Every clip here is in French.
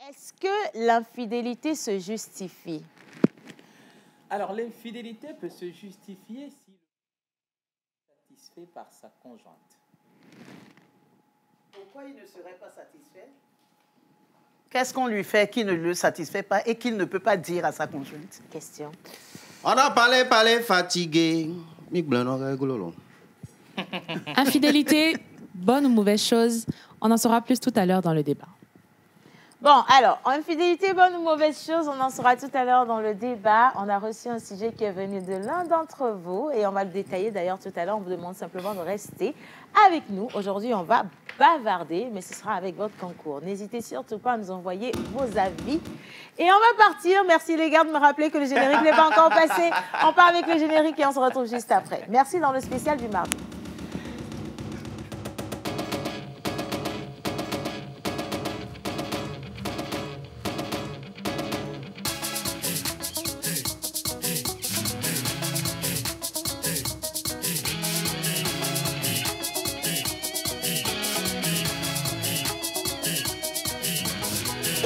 Est-ce que l'infidélité se justifie? Alors, l'infidélité peut se justifier si le est satisfait par sa conjointe. Pourquoi il ne serait pas satisfait? Qu'est-ce qu'on lui fait qui ne le satisfait pas et qu'il ne peut pas dire à sa conjointe? Question. On a parlé, fatigué. Infidélité, bonne ou mauvaise chose, on en saura plus tout à l'heure dans le débat. Bon, alors, infidélité, bonne ou mauvaise chose, on en saura tout à l'heure dans le débat. On a reçu un sujet qui est venu de l'un d'entre vous et on va le détailler d'ailleurs tout à l'heure. On vous demande simplement de rester avec nous. Aujourd'hui, on va bavarder, mais ce sera avec votre concours. N'hésitez surtout pas à nous envoyer vos avis. Et on va partir. Merci les gars de me rappeler que le générique n'est pas encore passé. On part avec le générique et on se retrouve juste après. Merci dans le spécial du mardi.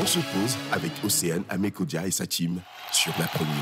On se pose avec Océane Amekodia et sa team sur la première.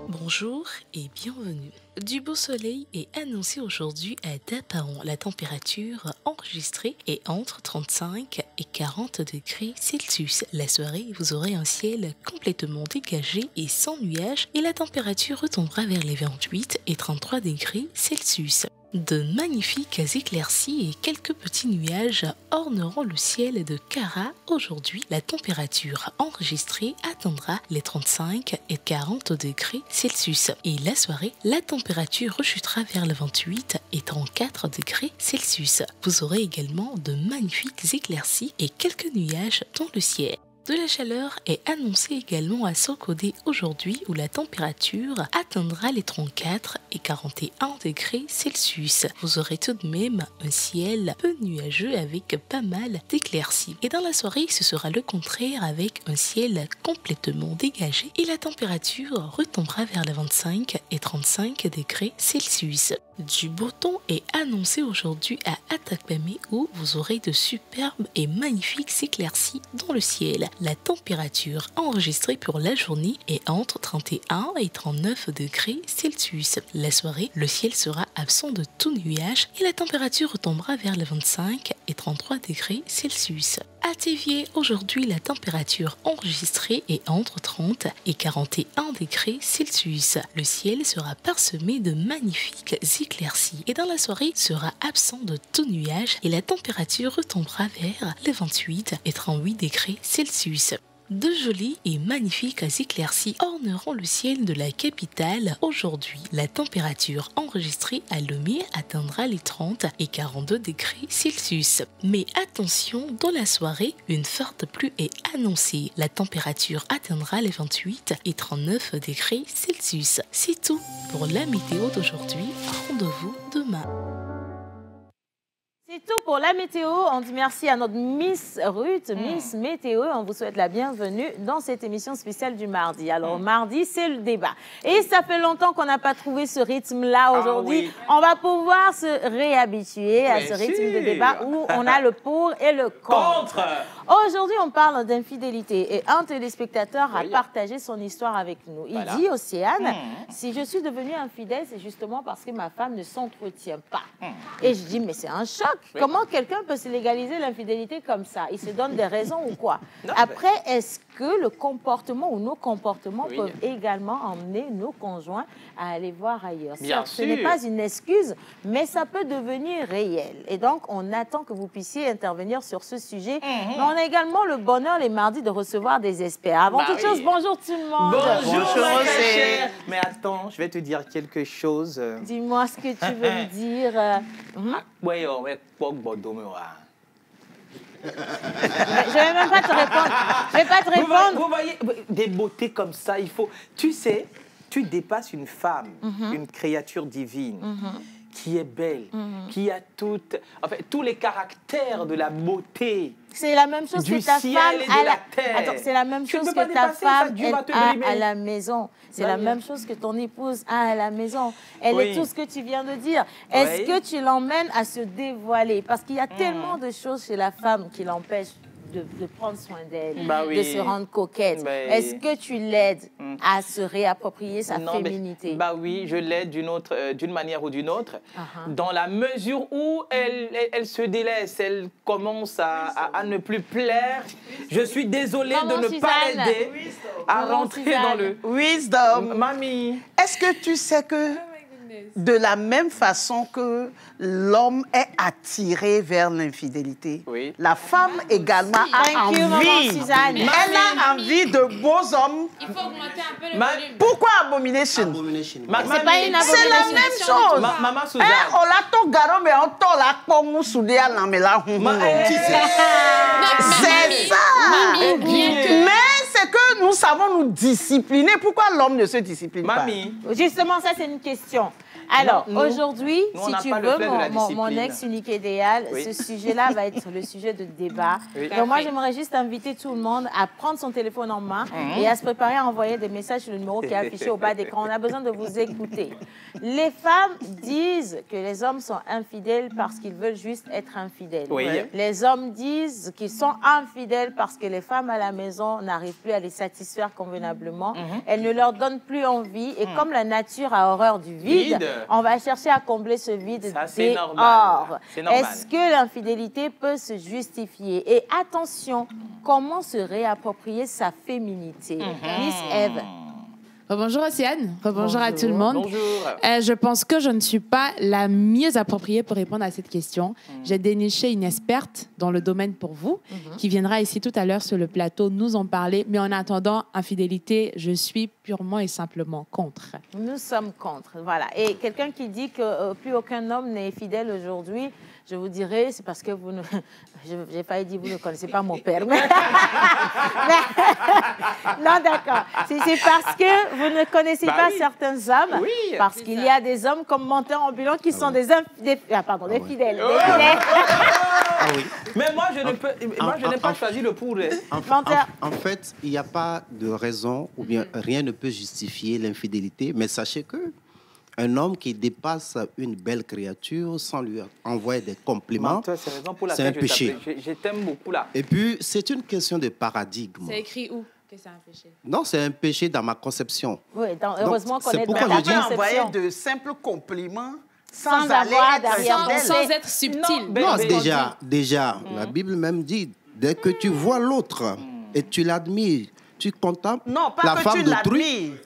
Bonjour et bienvenue. Du beau soleil est annoncé aujourd'hui à Dapaon. La température enregistrée est entre 35 et 40 degrés Celsius. La soirée, vous aurez un ciel complètement dégagé et sans nuages et la température retombera vers les 28 et 33 degrés Celsius. De magnifiques éclaircies et quelques petits nuages orneront le ciel de Kara aujourd'hui. La température enregistrée atteindra les 35 et 40 degrés Celsius. Et la soirée, la température rechutera vers les 28 et 34 degrés Celsius. Vous aurez également de magnifiques éclaircies et quelques nuages dans le ciel. De la chaleur est annoncée également à Sokodé aujourd'hui où la température atteindra les 34 et 41 degrés Celsius. Vous aurez tout de même un ciel peu nuageux avec pas mal d'éclaircies. Et dans la soirée, ce sera le contraire avec un ciel complètement dégagé et la température retombera vers les 25 et 35 degrés Celsius. Du beau temps est annoncé aujourd'hui à Atakpamé où vous aurez de superbes et magnifiques éclaircies dans le ciel. La température enregistrée pour la journée est entre 31 et 39 degrés Celsius. La soirée, le ciel sera absent de tout nuage et la température retombera vers les 25 et 33 degrés Celsius. À Tévier, aujourd'hui, la température enregistrée est entre 30 et 41 degrés Celsius. Le ciel sera parsemé de magnifiques éclaircies et dans la soirée sera absent de tout nuage et la température retombera vers les 28 et 38 degrés Celsius. De jolies et magnifiques éclaircies orneront le ciel de la capitale aujourd'hui. La température enregistrée à Lomé atteindra les 30 et 42 degrés Celsius. Mais attention, dans la soirée, une forte pluie est annoncée. La température atteindra les 28 et 39 degrés Celsius. C'est tout pour la météo d'aujourd'hui. Rendez-vous demain. C'est tout pour la météo. On dit merci à notre Miss Ruth, Miss Météo. On vous souhaite la bienvenue dans cette émission spéciale du mardi. Alors, mardi, c'est le débat. Et ça fait longtemps qu'on n'a pas trouvé ce rythme-là aujourd'hui. Oui. On va pouvoir se réhabituer à ce rythme de débat où on a le pour et le contre. Aujourd'hui, on parle d'infidélité et un téléspectateur a partagé son histoire avec nous. Il dit, Océane, si je suis devenue infidèle, c'est justement parce que ma femme ne s'entretient pas. Et je dis, mais c'est un choc. Comment quelqu'un peut se légaliser l'infidélité comme ça? Il se donne des raisons ou quoi? Après, est-ce que le comportement ou nos comportements peuvent également emmener nos conjoints à aller voir ailleurs? Bien sûr. Ce n'est pas une excuse, mais ça peut devenir réel. Et donc, on attend que vous puissiez intervenir sur ce sujet. Mais on a également le bonheur les mardis de recevoir des experts. Avant toute chose, bonjour tout le monde. Bonjour, Océane. Mais attends, je vais te dire quelque chose. Dis-moi ce que tu veux me dire. Oui, je ne vais même pas te répondre. Je vais pas te répondre. Vous voyez, des beautés comme ça, il faut... Tu sais, tu dépasses une femme, une créature divine, qui est belle, qui a tous les caractères de la beauté C'est la même chose Du que ta ciel femme et de la terre. Attends, c'est la même Tu ne chose peux pas que ta dépasser ça, femme Dieu va te a brimer. à la maison. C'est la même chose que ton épouse a à la maison. Elle Oui. est tout ce que tu viens de dire. Est-ce Oui. que tu l'emmènes à se dévoiler? Parce qu'il y a tellement de choses chez la femme qui l'empêchent de prendre soin d'elle, Bah oui. de se rendre coquette. Bah, Est-ce que tu l'aides à se réapproprier sa Non, mais- féminité? bah oui, je l'aide d'une manière ou d'une autre, Uh-huh. dans la mesure où elle se délaisse, elle commence à ne plus plaire. Je suis désolée Maman de ne pas Suzanne. l'aider à Maman rentrer Suzanne. dans le... Wisdom. Mamie, Est-ce que tu sais que de la même façon que l'homme est attiré vers l'infidélité, Oui. la femme également a Thank you, maman envie. Suzanne. Elle a envie de beaux hommes. Il faut augmenter un peu le Ma- volume. Pourquoi abomination? Abomination. Ma- C'est pas mamie, une C'est la abomination. même chose. Maman Suzanne. Hein, on l'a tout garo, mais on t'a la pomme soudée à la méla. C'est ça. Mamie, bien que... Mais c'est que nous savons nous discipliner. Pourquoi l'homme ne se discipline pas? Mamie, Justement, ça, c'est une question. Alors, Non, nous- aujourd'hui, nous, on si n'a tu pas le veux, flair de la mon discipline. ex unique idéal, Oui. ce sujet-là va être le sujet de débat. Oui. Donc, moi, j'aimerais juste inviter tout le monde à prendre son téléphone en main et à se préparer à envoyer des messages sur le numéro qui est affiché au bas d'écran. On a besoin de vous écouter. Les femmes disent que les hommes sont infidèles parce qu'ils veulent juste être infidèles. Oui. Les hommes disent qu'ils sont infidèles parce que les femmes à la maison n'arrivent plus à les satisfaire convenablement. Elles ne leur donnent plus envie. Et comme la nature a horreur du vide, on va chercher à combler ce vide Ça, c'est dehors. normal. C'est normal. Est-ce que l'infidélité peut se justifier? Et attention, comment se réapproprier sa féminité? Miss Eve. Bonjour Océane, bonjour à tout le monde. bonjour. Je pense que je ne suis pas la mieux appropriée pour répondre à cette question. J'ai déniché une experte dans le domaine pour vous, qui viendra ici tout à l'heure sur le plateau nous en parler. Mais en attendant, infidélité, je suis purement et simplement contre. Nous sommes contre, voilà. Et quelqu'un qui dit que plus aucun homme n'est fidèle aujourd'hui, je vous dirais, c'est parce que vous ne... J'ai failli dire, vous ne connaissez pas mon père. Mais... non, d'accord. C'est parce que vous ne connaissez Bah pas oui. certains hommes. Oui. Parce qu'il y a des hommes comme menteurs ambulants qui sont des fidèles. Des fidèles. Mais moi, je n'ai pas choisi le pour. Menteur. En fait, il n'y a pas de raison ou bien rien ne peut justifier l'infidélité. Mais sachez que un homme qui dépasse une belle créature sans lui envoyer des compliments, Toi, c'est la raison pour c'est un laquelle péché. je t'aime beaucoup là. Et puis, c'est une question de paradigme. C'est écrit où que c'est un péché? Non, c'est un péché dans ma conception. Oui, heureusement qu'on c'est est dans pourquoi la je dis- Envoyer conception. de simples compliments Sans sans aller avoir être derrière Sans, fidèle. sans être subtil. Ben, Non, ben, déjà, la Bible même dit, dès que tu vois l'autre et tu l'admires, tu contemples Non, pas la que femme tu d'autrui, l'admires.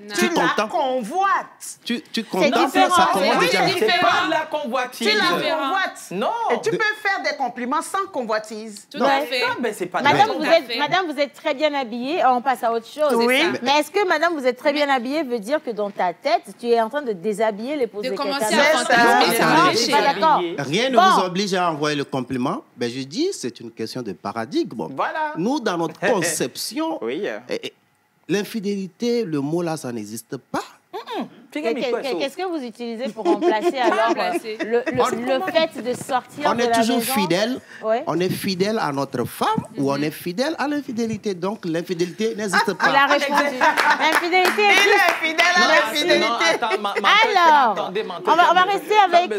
Non. Tu la contemples. convoites. tu contemples différent, ça c'est commence oui, déjà. c'est c'est pas de la convoitise. Tu la différent. convoites. Non. Et tu peux faire des compliments sans convoitise. Tout à fait. Non, mais c'est pas Madame, de vous la êtes, madame, vous êtes très bien habillée. On passe à autre chose. Oui. C'est ça. Mais est-ce que, madame, vous êtes très bien habillée veut dire que dans ta tête, tu es en train de déshabiller l'épouse De de quelqu'un commencer d'autre? à fantasmer, c'est un Non, je péché. suis pas d'accord. Rien ne Bon. vous oblige à envoyer le compliment. Ben, je dis, c'est une question de paradigme. Voilà. Nous, dans notre conception, Oui. l'infidélité, le mot là, ça n'existe pas. Qu'est-ce que vous utilisez pour remplacer alors Remplacer. le fait de sortir On de est la toujours maison? fidèle. Ouais. On est fidèle à notre femme ou on est fidèle à l'infidélité. Donc, l'infidélité n'existe Il a pas. répondu. L'infidélité Il existe. est fidèle à l'infidélité. Alors, on va rester avec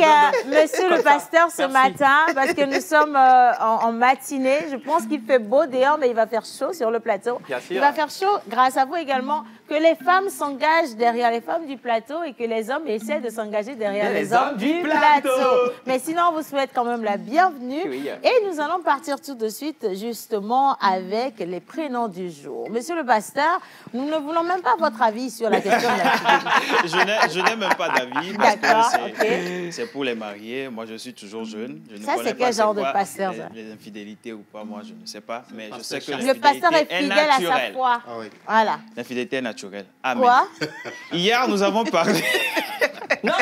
monsieur le pasteur ce matin parce que nous sommes en matinée. Je pense qu'il fait beau dehors, mais il va faire chaud sur le plateau. Bien sûr. Il va faire chaud grâce à vous également. Que les femmes s'engagent derrière les femmes du plateau et que les hommes essaient de s'engager derrière les hommes du plateau. Mais sinon, on vous souhaite quand même la bienvenue. Oui. Et nous allons partir tout de suite justement avec les prénoms du jour. Monsieur le pasteur, nous ne voulons même pas votre avis sur la question de la Je n'ai même pas d'avis parce D'accord, que c'est pour les mariés. Moi, je suis toujours jeune. Je ne Ça, connais c'est pas quel genre de quoi pasteur, ça? les infidélités ou pas, moi, je ne sais pas. Mais je sais que Le pasteur est l'infidélité fidèle à sa naturelle. foi. Ah oui. Voilà. L'infidélité est naturelle. Amen. Quoi? Hier, nous avons parlé. Non,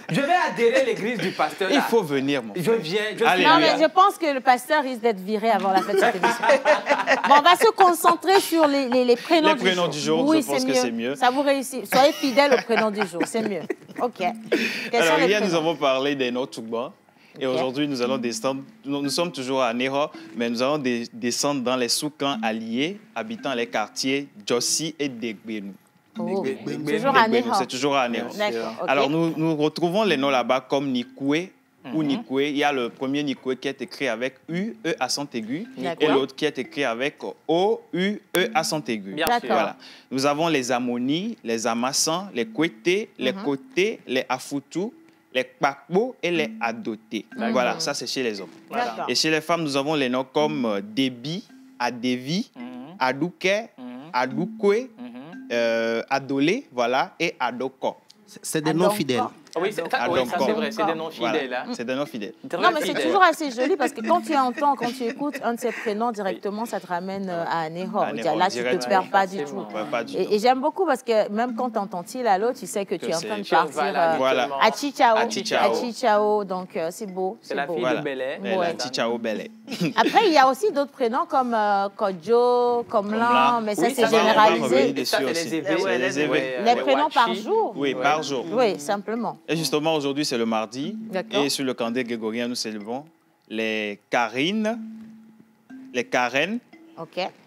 je vais adhérer l'église du pasteur. Il là. faut venir, mon frère. Je viens. Je Allez, suis Non, Alléluia. mais je pense que le pasteur risque d'être viré avant la fin de cette émission. Bon, on va se concentrer sur les prénoms Les prénoms du jour, Oui, je pense que c'est mieux. Ça vous réussit. Soyez fidèles aux prénoms du jour, c'est mieux. OK. Quels sont Alors, les hier, nous prénoms? avons parlé des Notugba. Et aujourd'hui, nous allons descendre. Nous sommes toujours à Nero, mais nous allons descendre dans les soukans alliés habitant les quartiers Jossi et Degbenu. Oh, toujours à Nero. C'est toujours à Nero. D'accord. Okay. Alors, nous retrouvons les noms là-bas comme Nikwe ou Nikwe. Il y a le premier Nikwe qui est écrit avec U, E accent aigu, et l'autre qui est écrit avec O, U, E accent aigu. Bien sûr. Voilà. Nous avons les Amoni, les Amassans, les Kwete, les Koté, les Afutu, les Kpakbo et les Adoté. Voilà, ça c'est chez les hommes. Et chez les femmes, nous avons les noms comme Débi, Adevi, Adouke, Adoukwe, Adolé, voilà, et Adoko. C'est des noms fidèles. Oui, ça c'est vrai, c'est des noms fidèles. Voilà. C'est des noms fidèles. Non, mais c'est toujours assez joli parce que quand tu entends, quand tu écoutes un de ces prénoms directement, ça te ramène à Nero. Là, tu ne te perds pas du tout. Et j'aime beaucoup parce que même quand tu entends Tilalo, tu sais que tu es en train de partir à Chichao. Donc, c'est beau. C'est la fille de Belay. Chichao Belay. Après, il y a aussi d'autres prénoms comme Kodjo, Komlan, mais ça, c'est généralisé. Les prénoms par jour. Oui, par jour. Oui, simplement. Et justement, aujourd'hui, c'est le mardi. Et sur le calendrier grégorien, nous célébrons les Karines, les Karen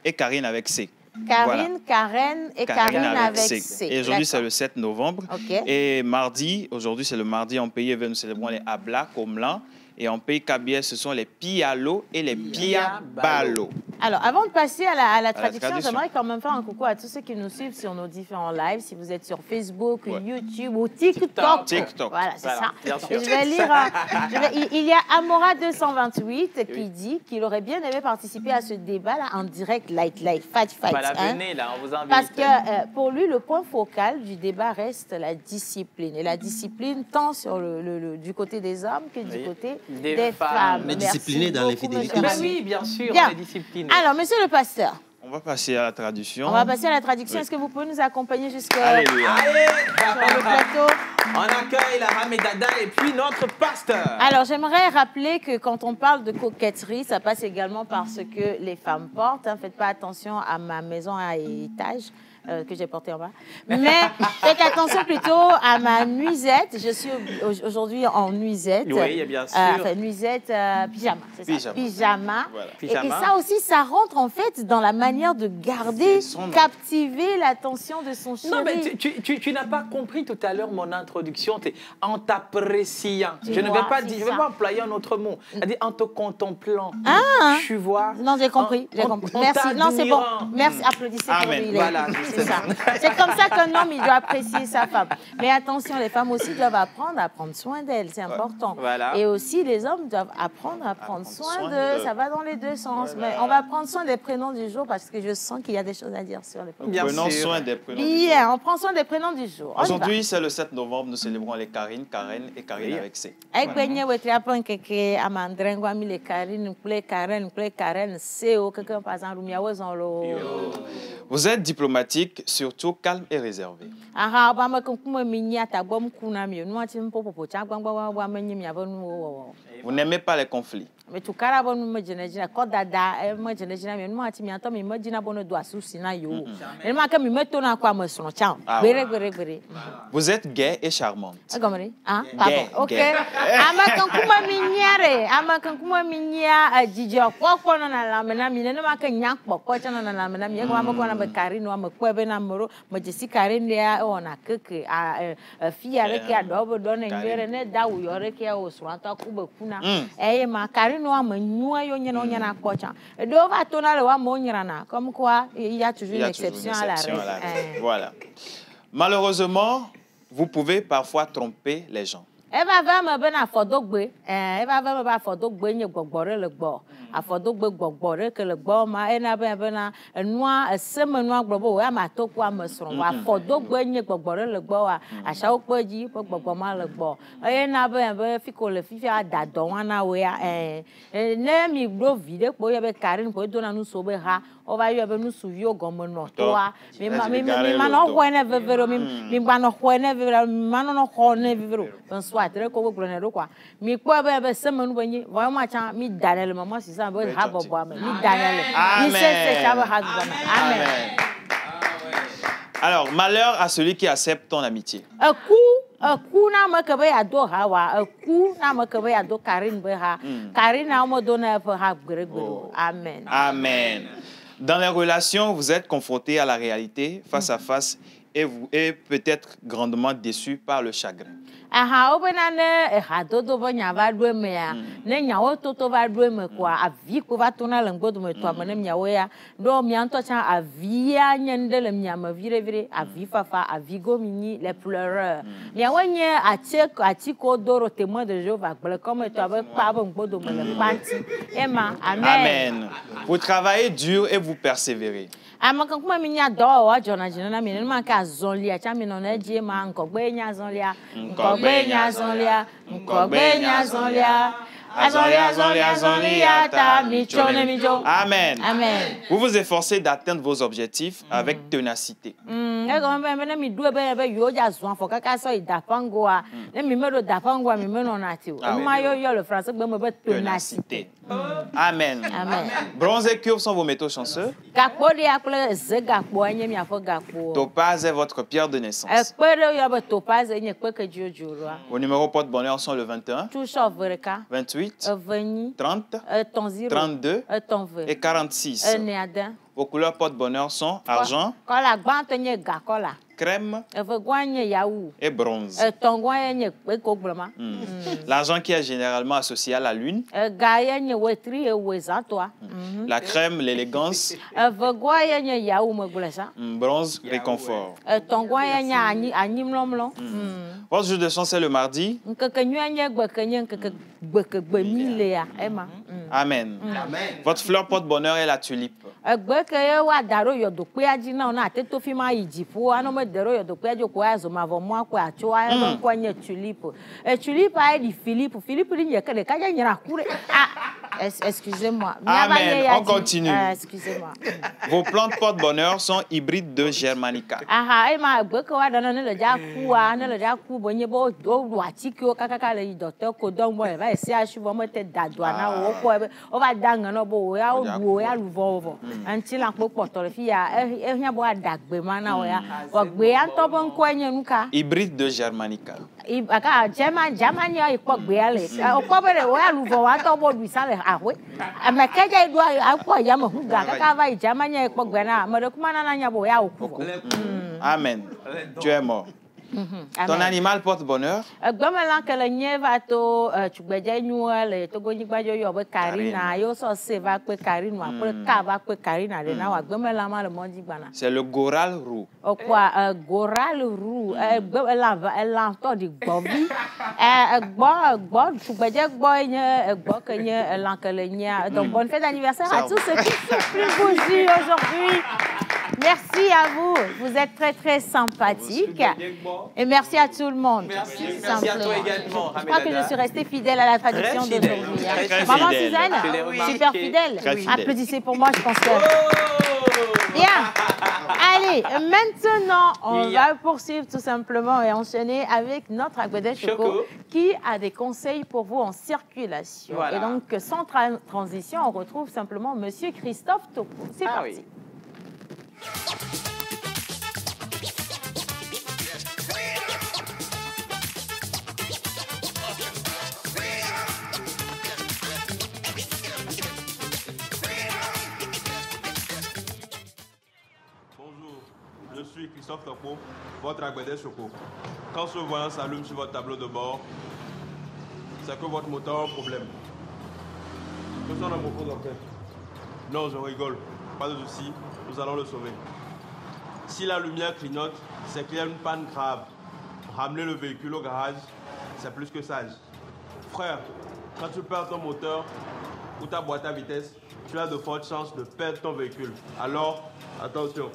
et Karine avec C. Karine, Karen et Karine avec C. Et aujourd'hui, c'est le 7 novembre. Et mardi, aujourd'hui, c'est le mardi en pays, nous célébrons les Abla, Komlan. Et en pays Kabylie, ce sont les Pialo et les Piabalo. Alors, avant de passer à la traduction, j'aimerais quand même faire un coucou à tous ceux qui nous suivent sur nos différents lives. Si vous êtes sur Facebook, YouTube ou TikTok. Voilà, c'est ça. Je vais lire. Il y a Amora228 qui dit qu'il aurait bien aimé participer à ce débat-là en direct, fight. Voilà, venez là, on vous invite. Parce que pour lui, le point focal du débat reste la discipline. Et la discipline, tant sur du côté des hommes que du côté des femmes. On est discipliné dans l'infidélité. Oui, bien sûr, on est discipliné. Alors, monsieur le pasteur. On va passer à la traduction. On va passer à la traduction. Est-ce que vous pouvez nous accompagner jusqu'à Alléluia. Sur le plateau? On accueille la Ramedada et puis notre pasteur. Alors, j'aimerais rappeler que quand on parle de coquetterie, ça passe également par ce que les femmes portent. Faites pas attention à ma maison à étage. Que j'ai porté en bas. Mais faites attention plutôt à ma nuisette. Je suis aujourd'hui en nuisette. Oui, bien sûr. Nuisette, pyjama, c'est ça. Pyjama. Voilà. Et ça aussi, ça rentre en fait dans la manière de garder, captiver l'attention de son chéri. Non, mais tu n'as pas compris tout à l'heure mon introduction. En t'appréciant. Je ne vais pas dire, je vais pas employer un autre mot. C'est-à-dire en te contemplant. Tu vois. Non, j'ai compris. Merci. Non, c'est bon. Merci. Applaudissez pour lui. Voilà. C'est comme ça qu'un homme, il doit apprécier sa femme. Mais attention, les femmes aussi doivent apprendre à prendre soin d'elles. C'est important. Voilà. Et aussi, les hommes doivent apprendre à prendre soin de... Ça va dans les deux sens. Mais on va prendre soin des prénoms du jour parce que je sens qu'il y a des choses à dire sur les prénoms. Prenons soin des prénoms du jour. Bien, on prend soin des prénoms du jour. Aujourd'hui, c'est le 7 novembre. Nous célébrons les Karine, Karen et Karine avec C. Vous êtes diplomatique, surtout calme et réservé. Vous n'aimez pas les conflits. Vous êtes gai et charmante. Comme quoi, il y a toujours une exception à la règle. Voilà. Malheureusement, vous pouvez parfois tromper les gens. Afɔdogbe gbɔgbɔ ɖe ke le gbɔ ma ena bena enua esemenua gblɔ be wòya ma to ko ame srɔ̃ afɔdogbe nye gbɔgbɔ ɖe le gbɔ wa asawo kpe dzi ƒe gbɔgbɔ ma le gbɔ ena be fi ko le fifia da dɔ wa na wo ya ne mi ɖo vi ɖe kpo yɔ be Karine ko dona nuso be ha ova yɔ be nusuviwo gɔme nɔtɔa mi ma nɔ xɔe ne veve ɖo mi gba nɔ xɔe ne veve ɖo mi ma nɔ xɔ ne veve ɖo ben soit ɖe ko gblɔ ne ɖo kwa mi kpɔ be semenu be nyi vɔ ma tsa mi da ne le mama si sa be ha bɔbɔ ame mi da ne le mi se tsa be ha bɔbɔ ame amen. Alors malheur à celui qui accepte ton amitié. Eku Ku na me ke be ado ha wa ku na me ke be ado Karine be ha. Karine na mo do na ha gbere. Amen. Amen. Dans les relations, vous êtes confrontés à la réalité face à face et peut-être grandement déçus par le chagrin. Aha obena ne hadodo bo nya va do me ya ne nya wo toto va do me kwa avi ko va tona le ngbodo me to amane nya wo ya do mi anto cha avi ya nyende le nya ma vire vire avi fafa avi gomini les pleureurs nya wo nye ati ko doro témoin de Jéhovah gble comme to ave pa bo ngbodo me le panti ema amen. Amen. Vous travaillez dur et vous persévérez. Amakan kuma mi nya do wa jona jina na mi ne ma ka zonlia cha mi no na je ma nkogbe nya zonlia Amen. Amen. Vous vous efforcez d'atteindre vos objectifs avec ténacité. Ténacité. Amen. Amen. Bronze et cuivre sont vos métaux chanceux. Topaz est votre pierre de naissance. Vos numéros porte-bonheur sont le 21, 28, 30, 32 et 46. Vos couleurs porte-bonheur sont argent, crème et bronze. L'argent qui est généralement associé à la lune. La crème, l'élégance. Bronze, réconfort. Votre jour de chance est le mardi. Amen. Votre fleur porte-bonheur est la tulipe. Excusez-moi. Amen. On continue. Excusez-moi. Vos plantes porte-bonheur sont hybrides de Germanica. Hybride de Germanica. Amen. Tu es mort. Ton animal porte bonheur. C'est le goral roux. Goral roux. Donc bonne fête d'anniversaire à tous ceux qui sont plus bougies aujourd'hui. Merci à vous. Vous êtes très, très sympathiques. Et merci à tout le monde. Merci à toi également. Je crois que je suis restée fidèle à la tradition d'aujourd'hui. Maman Suzanne, super fidèle. Applaudissez pour moi, je pense que... Bien. Allez, maintenant, on va poursuivre tout simplement et enchaîner avec notre Agbede Choco qui a des conseils pour vous en circulation. Voilà. Et donc, sans transition, on retrouve simplement Monsieur Christophe Topo. C'est parti. Oui. Bonjour, je suis Christophe Topo, votre Agbede Choco. Quand ce voyant s'allume sur votre tableau de bord, c'est que votre moteur a un problème. Que sont les mots docteur? Non, je rigole. Pas de souci, nous allons le sauver. Si la lumière clignote, c'est qu'il y a une panne grave. Ramener le véhicule au garage, c'est plus que sage. Frère, quand tu perds ton moteur ou ta boîte à vitesse, tu as de fortes chances de perdre ton véhicule. Alors, attention.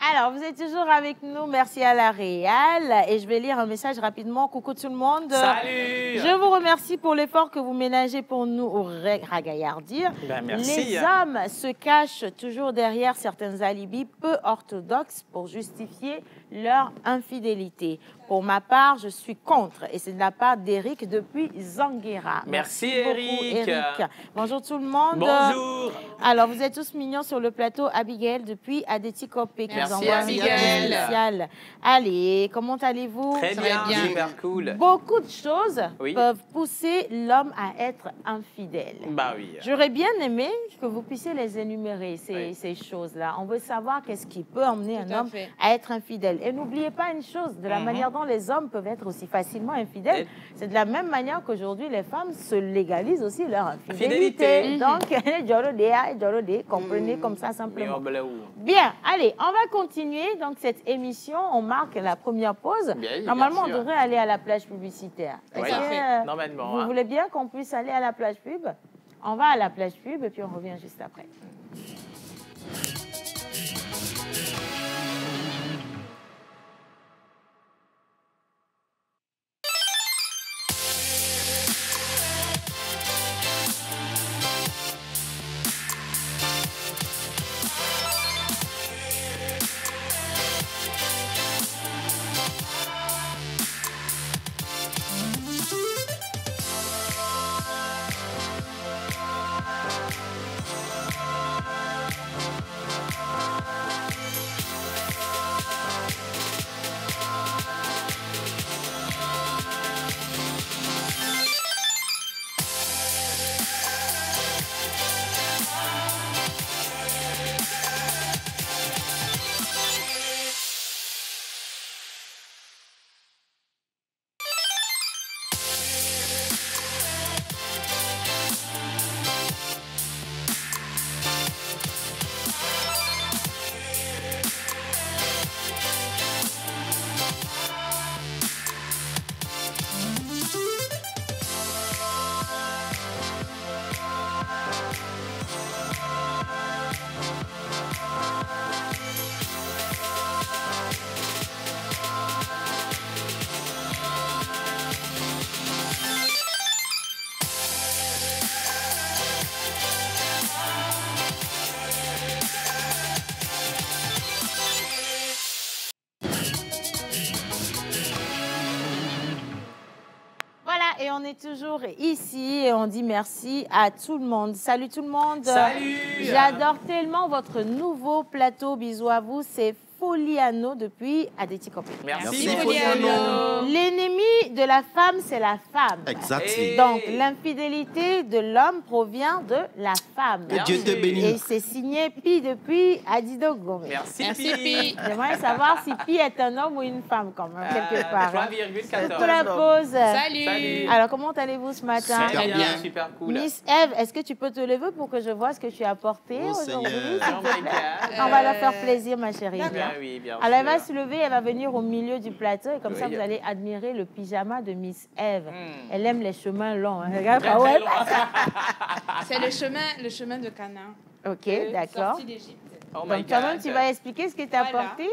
Alors, vous êtes toujours toujours avec nous. Merci à la Réal. Et je vais lire un message rapidement. Coucou tout le monde. Salut. Je vous remercie pour l'effort que vous ménagez pour nous au Ragaillardir. Ben, merci. Les hommes se cachent toujours derrière certains alibis peu orthodoxes pour justifier leur infidélité. Pour ma part, je suis contre. Et c'est de la part d'Éric depuis Zanguera. Merci beaucoup, Éric. Bonjour tout le monde. Bonjour. Alors, vous êtes tous mignons sur le plateau. Abigail depuis Adeti Kopé. Merci Abigail. Allez, comment allez-vous? Très bien, super cool. Beaucoup de choses Oui. peuvent pousser l'homme à être infidèle. Bah oui. J'aurais bien aimé que vous puissiez les énumérer, ces choses-là. On veut savoir qu'est-ce qui peut emmener un homme à être infidèle. Et n'oubliez pas une chose, de la manière dont les hommes peuvent être aussi facilement infidèles, c'est de la même manière qu'aujourd'hui, les femmes se légalisent aussi leur infidélité. Donc, comprenez comme ça simplement. Bien, allez, on va continuer. Donc, cette émission, on marque la première pause. Bien, Normalement, bien on sûr. devrait aller à la plage publicitaire. Oui, Est-ce que, normalement. vous voulez bien qu'on puisse aller à la plage pub? On va à la plage pub et puis on revient juste après. Et on est toujours ici et on dit merci à tout le monde. Salut tout le monde. Salut. J'adore tellement votre nouveau plateau. Bisous à vous. C'est Foliano depuis Adeti Kopé. Merci Foliano. L'ennemi de la femme, c'est la femme. Exactement. Donc, l'infidélité de l'homme provient de la femme. Que Dieu te Et bénisse. c'est signé Pi depuis Adidogo. Merci Pi. J'aimerais savoir si Pi est un homme ou une femme, quand même, quelque part. 3,14. Pour la pause. Salut. Alors, comment allez-vous ce matin? Très bien, bien. super cool. Miss Eve, est-ce que tu peux te lever pour que je vois ce que tu as apporté Oh, aujourd'hui? Seigneur. s'il Oh te my plaît? God. On va leur faire plaisir, ma chérie. Bien, Viens. oui, bien Alors, elle va sûr. se lever, elle va venir au milieu du plateau et comme ça, Oui. vous allez admirer le pyjama de Miss Eve. Elle aime les chemins longs. Hein. Très, Regarde, très ah ouais. long. C'est le chemin de Canaan. OK, d'accord. Sorti d'Égypte. Oh my Donc, toi-même, God. tu vas expliquer ce que tu as Voilà. apporté?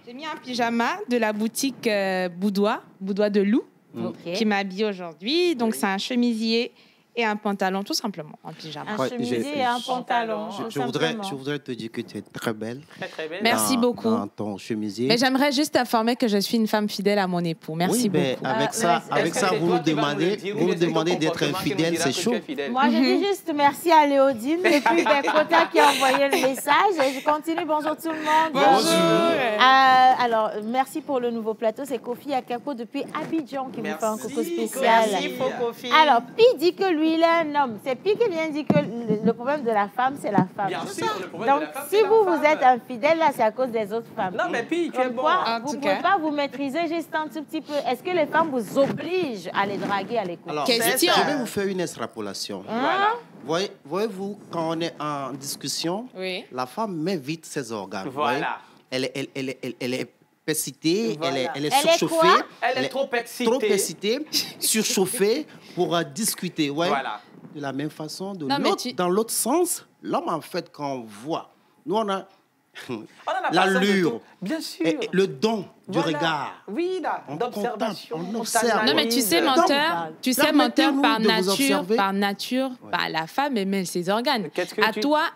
J'ai mis un pyjama de la boutique Boudoir de Lou, OK. qui m'habille aujourd'hui. Donc, c'est un chemisier et un pantalon, tout simplement, en pyjama. Un Ouais, chemisier et un pantalon. Je- tout Je voudrais simplement. te dire que tu es très belle Très, très belle. Merci beaucoup. dans ton chemisier. Mais j'aimerais juste informer que je suis une femme fidèle à mon époux. Merci oui, mais beaucoup. avec ça, mais Est-ce que c'est vous toi nous qui vas nous le demandez, dire ou vous bien nous c'est ton demandez d'être comportement qui nous infidèle, dira c'est que tu chaud. es fidèle? Moi, je dis juste merci à Léodine depuis Bekota qui a envoyé le message. Et je continue. Bonjour tout le monde. Alors, merci pour le nouveau plateau. C'est Kofi Akako depuis Abidjan qui vous fait un coucou spécial. Merci, Fokofi. Alors, Pi dit que lui, il est un homme. C'est Pi qui vient dire que le problème de la femme, c'est la femme. Bien sûr, le problème Donc, de la femme, si c'est la vous, femme. vous êtes infidèle, là, c'est à cause des autres femmes. Non, mais puis, tu es Comme bon. quoi, En vous tout ne pouvez cas. pas vous maîtriser juste un tout petit peu. Est-ce que les femmes vous obligent à les draguer à l'écoute? Alors, Question. je vais vous faire une extrapolation. Voilà. Voyez-vous, quand on est en discussion, Oui. la femme met vite ses organes. Voilà. voyez. Elle est excitée, Voilà. elle est Elle est surchauffée. quoi? Elle est trop excitée. Trop excitée, surchauffée pour discuter. voyez. Voilà. De la même façon, Non, mais tu- dans l'autre sens, l'homme, en fait, quand on voit, nous, on a l'allure, bien sûr, le don du regard. Oui, d'observation. On observe. Non, mais tu sais, menteur, par nature, la femme aime ses organes.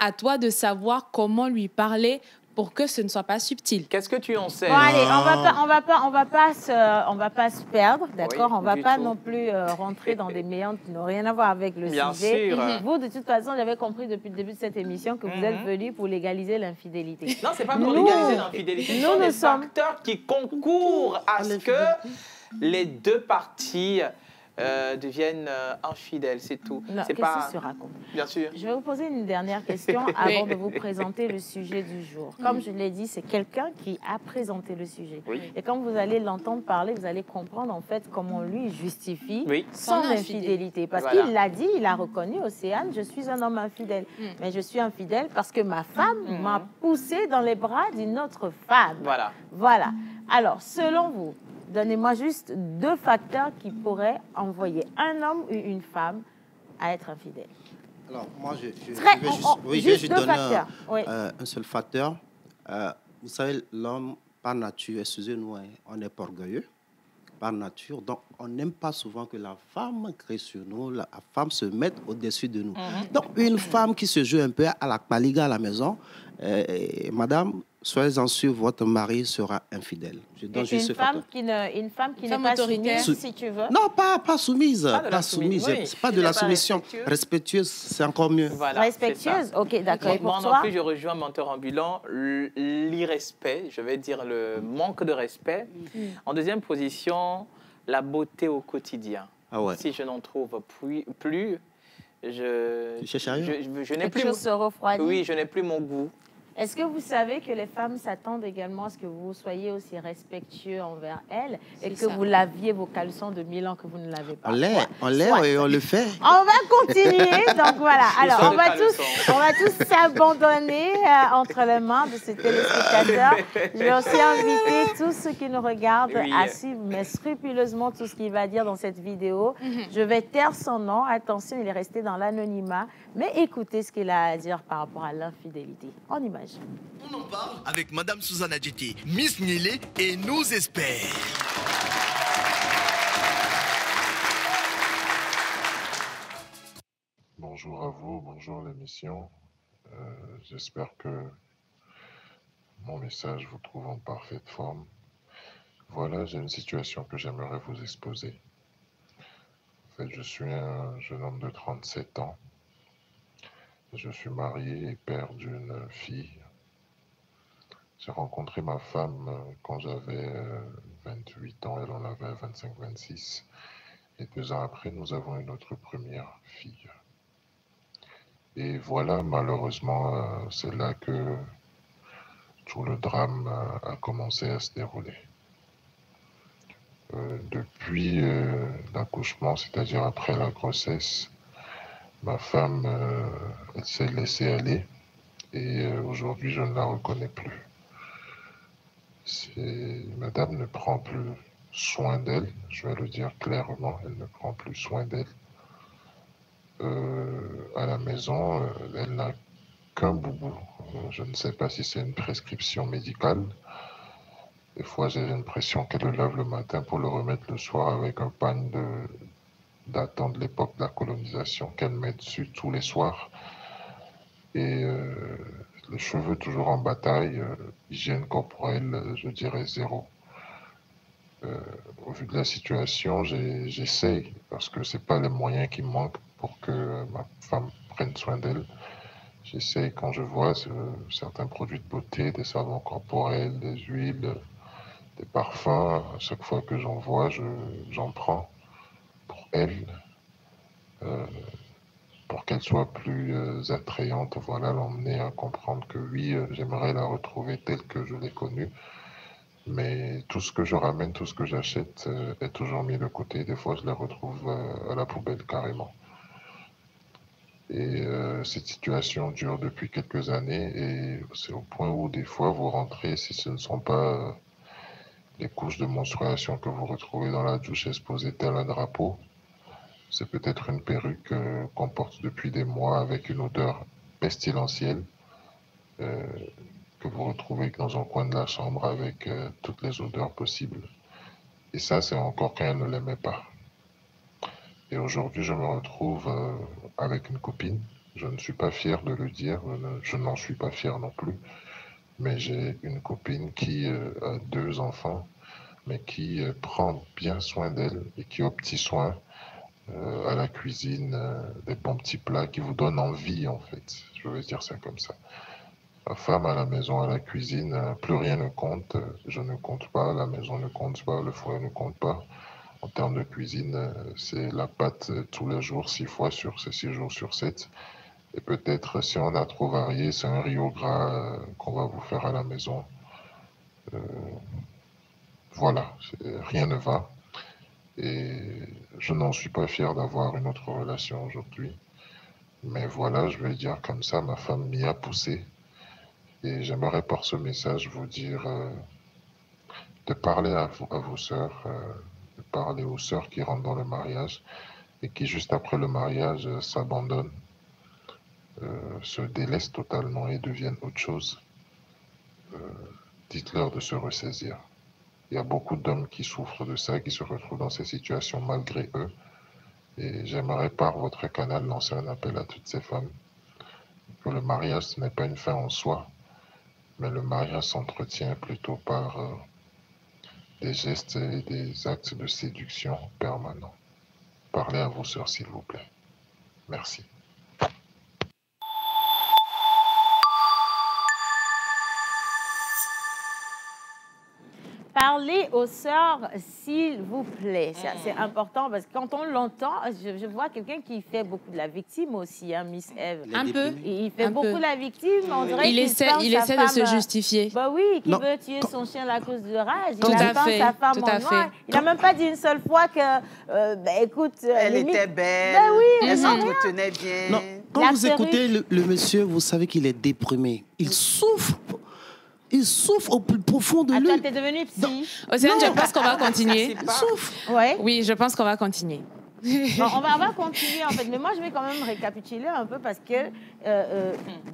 À toi de savoir comment lui parler pour que ce ne soit pas subtil. Qu'est-ce que tu en sais? Bon, allez, on va pas se perdre, d'accord? On va pas non plus rentrer dans des méandres qui n'ont rien à voir avec le sujet. Sûr. Vous, de toute façon, j'avais compris depuis le début de cette émission que vous êtes venu pour légaliser l'infidélité. Non, c'est pas pour légaliser l'infidélité. Ce sont des facteurs qui concourent à ce que les deux parties deviennent infidèles, c'est tout. Qu'est-ce que tu racontes? Bien sûr. Je vais vous poser une dernière question avant de vous présenter le sujet du jour. Comme je l'ai dit, c'est quelqu'un qui a présenté le sujet. Oui. Et quand vous allez l'entendre parler, vous allez comprendre en fait comment lui justifie son infidélité. Parce qu'il l'a dit, il a reconnu, Océane, je suis un homme infidèle. Mais je suis infidèle parce que ma femme m'a poussé dans les bras d'une autre femme. Voilà. Alors, selon vous, donnez-moi juste 2 facteurs qui pourraient envoyer un homme ou une femme à être infidèle. Alors, moi, je vais juste donner un seul facteur. Vous savez, l'homme, par nature, excusez-nous, on n'est pas orgueilleux, par nature. Donc, on n'aime pas souvent que la femme crée sur nous, la femme se mette au-dessus de nous. Donc, une femme qui se joue un peu à la paliga à la maison, madame, soyez-en sûrs, votre mari sera infidèle. Je donne juste ce facteur. Une femme qui n'est pas soumise, si tu veux. Non, pas soumise. Pas soumise. C'est pas de la soumission. Respectueuse, c'est encore mieux. Voilà, respectueuse, ok, d'accord. Et pour toi? Moi non plus, je rejoins Menteur Ambulant. L'irrespect, je vais dire le manque de respect. En deuxième position, la beauté au quotidien. Si je n'en trouve plus, je n'ai plus. Oui, je n'ai plus mon goût. Est-ce que vous savez que les femmes s'attendent également à ce que vous soyez aussi respectueux envers elles et que vous laviez vos caleçons de 1000 ans que vous ne l'avez pas? On l'est et on le fait. On va continuer. Donc voilà. Alors, on va tous s'abandonner entre les mains de ces téléspectateurs. Je vais aussi inviter tous ceux qui nous regardent à suivre mais scrupuleusement tout ce qu'il va dire dans cette vidéo. Je vais taire son nom. Attention, il est resté dans l'anonymat. Mais écoutez ce qu'il a à dire par rapport à l'infidélité. On imagine. On en parle avec Madame Susanna Djeti, Miss Nile et nos experts. Bonjour à vous, bonjour l'émission. J'espère que mon message vous trouve en parfaite forme. Voilà, j'ai une situation que j'aimerais vous exposer. En fait, je suis un jeune homme de 37 ans. Je suis marié et père d'une fille. J'ai rencontré ma femme quand j'avais 28 ans, elle en avait 25-26. Et 2 ans après, nous avons eu notre première fille. Et voilà, malheureusement, c'est là que tout le drame a commencé à se dérouler. Depuis l'accouchement, c'est-à-dire après la grossesse, ma femme elle s'est laissée aller et aujourd'hui je ne la reconnais plus. Madame ne prend plus soin d'elle, je vais le dire clairement, elle ne prend plus soin d'elle. À la maison, elle n'a qu'un boubou. Je ne sais pas si c'est une prescription médicale. Des fois j'ai l'impression qu'elle le lave le matin pour le remettre le soir avec un pagne datant de l'époque de la colonisation qu'elle met dessus tous les soirs. Et les cheveux toujours en bataille, hygiène corporelle, je dirais 0. Au vu de la situation, j'essaye, parce que ce n'est pas les moyens qui me manquent pour que ma femme prenne soin d'elle. J'essaye quand je vois certains produits de beauté, des savons corporels, des huiles, des parfums. À chaque fois que j'en vois, j'en prends pour elle, pour qu'elle soit plus attrayante, voilà, l'emmener à comprendre que oui, j'aimerais la retrouver telle que je l'ai connue, mais tout ce que je ramène, tout ce que j'achète est toujours mis de côté. Des fois, je les retrouve à la poubelle carrément. Et cette situation dure depuis quelques années et c'est au point où des fois vous rentrez, si ce ne sont pas les couches de menstruation que vous retrouvez dans la douche exposées tel un drapeau, c'est peut-être une perruque qu'on porte depuis des mois avec une odeur pestilentielle que que vous retrouvez dans un coin de la chambre avec toutes les odeurs possibles. Et ça, c'est encore quand elle ne l'aimait pas. Et aujourd'hui, je me retrouve avec une copine. Je ne suis pas fier de le dire, je n'en suis pas fier non plus. Mais j'ai une copine qui a 2 enfants, mais qui prend bien soin d'elle et qui a petits soins à la cuisine, des bons petits plats qui vous donnent envie, en fait. Je vais dire ça comme ça. La femme à la maison, à la cuisine, plus rien ne compte. Je ne compte pas, la maison ne compte pas, le foyer ne compte pas. En termes de cuisine, c'est la pâte tous les jours, 6 fois sur 6 jours sur 7. Et peut-être, si on a trop varié, c'est un riz au gras qu'on va vous faire à la maison. Voilà, rien ne va. Et je n'en suis pas fier d'avoir une autre relation aujourd'hui. Mais voilà, je vais dire comme ça, ma femme m'y a poussé. Et j'aimerais par ce message vous dire de parler à vos sœurs, de parler aux sœurs qui rentrent dans le mariage et qui, juste après le mariage, s'abandonnent, se délaissent totalement et deviennent autre chose. Dites-leur de se ressaisir. Il y a beaucoup d'hommes qui souffrent de ça, qui se retrouvent dans ces situations malgré eux. Et j'aimerais par votre canal lancer un appel à toutes ces femmes. Que le mariage, ce n'est pas une fin en soi, mais le mariage s'entretient plutôt par des gestes et des actes de séduction permanents. Parlez à vos sœurs, s'il vous plaît. Merci. Parlez aux sœurs, s'il vous plaît. C'est important parce que quand on l'entend, je vois quelqu'un qui fait beaucoup de la victime aussi, hein, Miss Eve. Un peu. Il fait beaucoup la victime. On dirait il essaie de se justifier. Bah oui, qui veut tuer son chien à cause de rage. Il attend sa femme en noir. Il n'a même pas dit une seule fois que, écoute... Elle était belle, elle s'entretenait bien. Non. Quand vous écoutez le monsieur, vous savez qu'il est déprimé. Il souffre. Il souffre au plus profond de lui. Attends, t'es devenue psy. Océane, je pense qu'on va continuer. Il souffre. Ouais. Oui, je pense qu'on va continuer. Bon, on va continuer, en fait. Mais moi, je vais quand même récapituler un peu parce que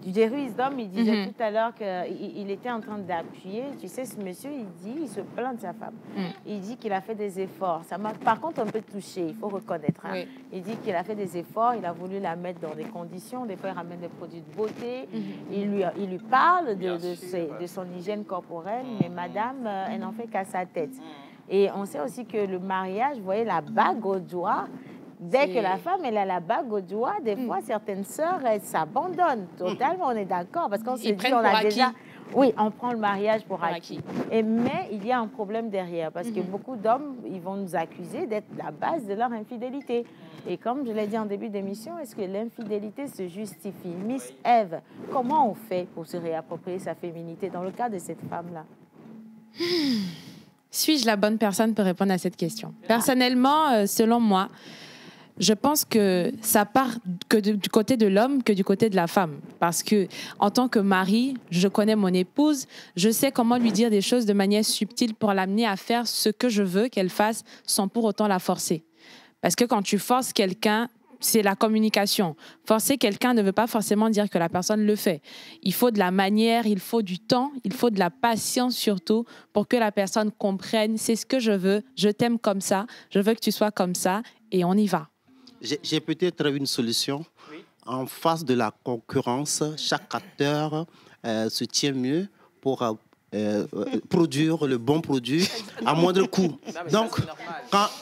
Jerry Wisdom, il disait tout à l'heure qu'il était en train d'appuyer. Tu sais, ce monsieur, il se plaint de sa femme. Il dit qu'il a fait des efforts. Ça m'a, par contre, un peu touché, il faut reconnaître. Hein. Oui. Il dit qu'il a fait des efforts, il a voulu la mettre dans des conditions. Des fois, il ramène des produits de beauté. Il lui parle de son hygiène corporelle. Mais madame, elle n'en fait qu'à sa tête. Et on sait aussi que le mariage, vous voyez, la bague au doigt, dès que la femme, elle a la bague au doigt, des fois, certaines sœurs, elles s'abandonnent totalement, on est d'accord, parce qu'on se dit, on a déjà... Oui, on prend le mariage pour acquis. Mais il y a un problème derrière, parce que beaucoup d'hommes, ils vont nous accuser d'être la base de leur infidélité. Et comme je l'ai dit en début d'émission, est-ce que l'infidélité se justifie? Miss Eve, comment on fait pour se réapproprier sa féminité dans le cas de cette femme-là? Suis-je la bonne personne pour répondre à cette question? Personnellement, selon moi, je pense que ça part que du côté de l'homme que du côté de la femme. Parce que, en tant que mari, je connais mon épouse, je sais comment lui dire des choses de manière subtile pour l'amener à faire ce que je veux qu'elle fasse sans pour autant la forcer. Parce que quand tu forces quelqu'un, c'est la communication. Forcer quelqu'un ne veut pas forcément dire que la personne le fait. Il faut de la manière, il faut du temps, il faut de la patience surtout pour que la personne comprenne c'est ce que je veux, je t'aime comme ça, je veux que tu sois comme ça et on y va. J'ai peut-être une solution. Oui. En face de la concurrence, chaque acteur se tient mieux pour produire le bon produit à moindre coût. Donc,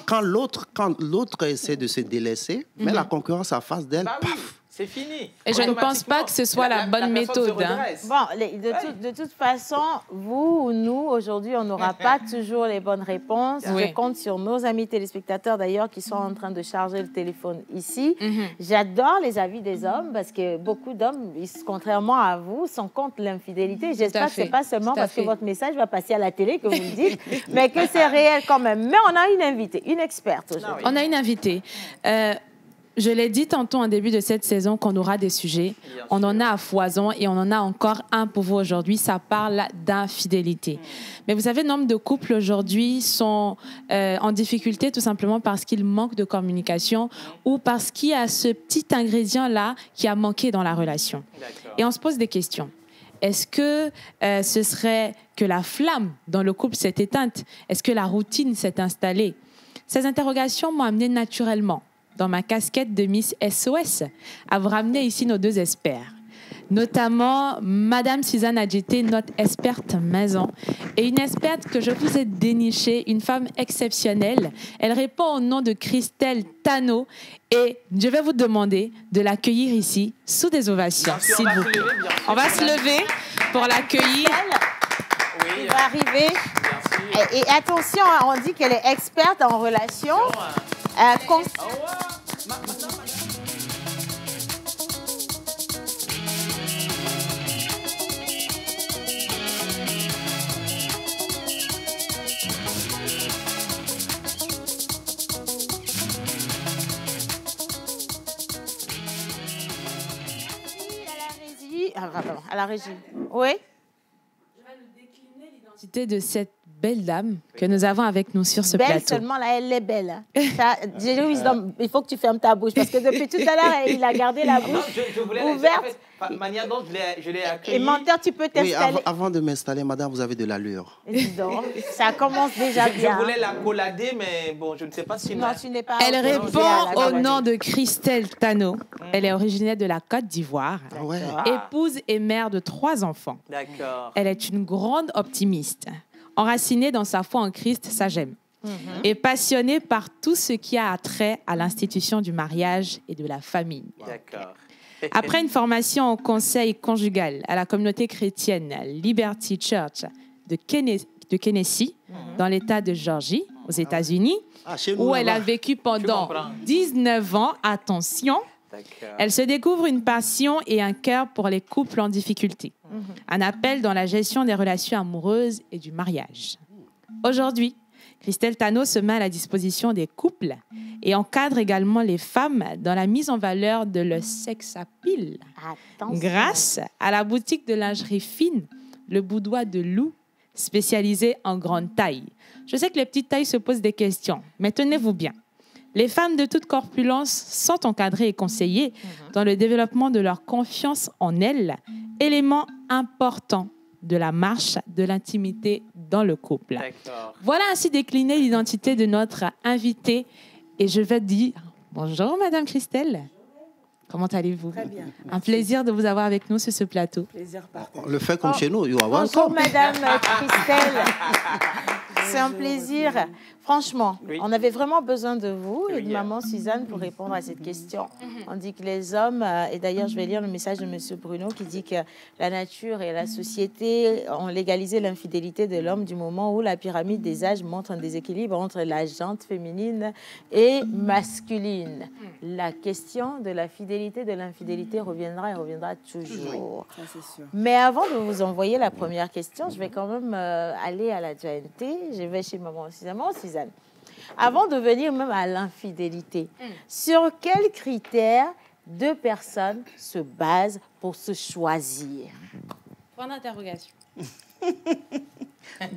quand l'autre essaie de se délaisser, met la concurrence en face d'elle, paf. C'est fini. Et je ne pense pas que ce soit la bonne méthode. Hein. Bon, de toute façon, vous ou nous, aujourd'hui, on n'aura pas toujours les bonnes réponses. Je compte sur nos amis téléspectateurs, d'ailleurs, qui sont en train de charger le téléphone ici. J'adore les avis des hommes parce que beaucoup d'hommes, contrairement à vous, sont contre l'infidélité. J'espère que ce n'est pas seulement parce que votre message va passer à la télé que vous le dites, mais que c'est réel quand même. Mais on a une invitée, une experte aujourd'hui. On a une invitée. Je l'ai dit tantôt en début de cette saison qu'on aura des sujets. On en a à foison et on en a encore un pour vous aujourd'hui. Ça parle d'infidélité. Mais vous savez, nombre de couples aujourd'hui sont en difficulté tout simplement parce qu'ils manquent de communication ou parce qu'il y a ce petit ingrédient-là qui a manqué dans la relation. Et on se pose des questions. Est-ce que ce serait que la flamme dans le couple s'est éteinte? Est-ce que la routine s'est installée? Ces interrogations m'ont amené naturellement, dans ma casquette de Miss SOS, à vous ramener ici nos deux experts. Notamment Madame Suzanne Adjeté, notre experte maison, et une experte que je vous ai dénichée, une femme exceptionnelle. Elle répond au nom de Christelle Tano et je vais vous demander de l'accueillir ici sous des ovations, s'il vous plaît. On va se lever pour l'accueillir. Oui, il va arriver. Et attention, on dit qu'elle est experte en relations. À la régie. Oui. Je vais nous décliner l'identité de cette belle dame que nous avons avec nous sur ce plateau. Belle seulement, là, elle est belle. Il faut que tu fermes ta bouche parce que depuis tout à l'heure, il a gardé la bouche ouverte. La manière dont je l'ai accueilli. Et menteur, tu peux t'installer. Oui, avant de m'installer, madame, vous avez de l'allure. Ça commence déjà bien. Je voulais la collader, mais bon, je ne sais pas si... Non, tu n'es pas... Elle répond au nom de Christelle Tano. Elle est originaire de la Côte d'Ivoire. Épouse et mère de 3 enfants. D'accord. Elle est une grande optimiste. Enracinée dans sa foi en Christ, ça j'aime. Et passionnée par tout ce qui a trait à l'institution du mariage et de la famille. D'accord. Après une formation au conseil conjugal à la communauté chrétienne Liberty Church de Tennessee, dans l'État de Georgie, aux États-Unis, où elle a vécu pendant 19 ans, attention, elle se découvre une passion et un cœur pour les couples en difficulté, un appel dans la gestion des relations amoureuses et du mariage. Aujourd'hui, Christelle Tano se met à la disposition des couples et encadre également les femmes dans la mise en valeur de leur sex appeal. Grâce à la boutique de lingerie fine, le Boudoir de Lou, spécialisée en grande taille. Je sais que les petites tailles se posent des questions, mais tenez-vous bien. Les femmes de toute corpulence sont encadrées et conseillées dans le développement de leur confiance en elles, élément important de la marche de l'intimité dans le couple. Voilà ainsi déclinée l'identité de notre invitée. Et je vais dire bonjour, Madame Christelle. Comment allez-vous? Très bien. Un plaisir de vous avoir avec nous sur ce plateau. Plaisir partagé. On le fait comme chez nous. Bonjour, Madame Christelle. C'est un plaisir. Franchement, on avait vraiment besoin de vous et de maman Suzanne pour répondre à cette question. On dit que les hommes, et d'ailleurs je vais lire le message de Monsieur Bruno qui dit que la nature et la société ont légalisé l'infidélité de l'homme du moment où la pyramide des âges montre un déséquilibre entre la jante féminine et masculine. La question de la fidélité, de l'infidélité reviendra et reviendra toujours. Oui, ça, c'est sûr. Mais avant de vous envoyer la première question, je vais quand même aller à la dualité. Je vais chez maman Suzanne. Maman Suzanne, avant de venir même à l'infidélité, sur quels critères 2 personnes se basent pour se choisir? Point d'interrogation.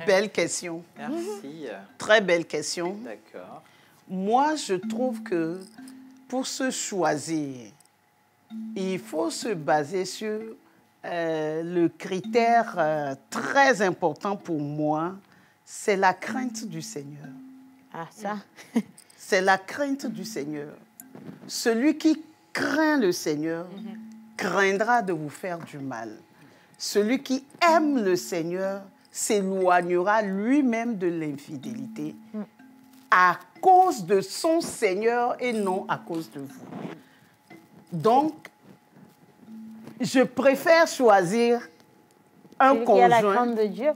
Belle question. Merci. Très belle question. D'accord. Moi, je trouve que pour se choisir, il faut se baser sur le critère très important pour moi, c'est la crainte du Seigneur. Ah, ça? C'est la crainte du Seigneur. Celui qui craint le Seigneur craindra de vous faire du mal. Celui qui aime le Seigneur s'éloignera lui-même de l'infidélité à cause de son Seigneur et non à cause de vous. Donc, je préfère choisir un conjoint. Qui a la crainte de Dieu.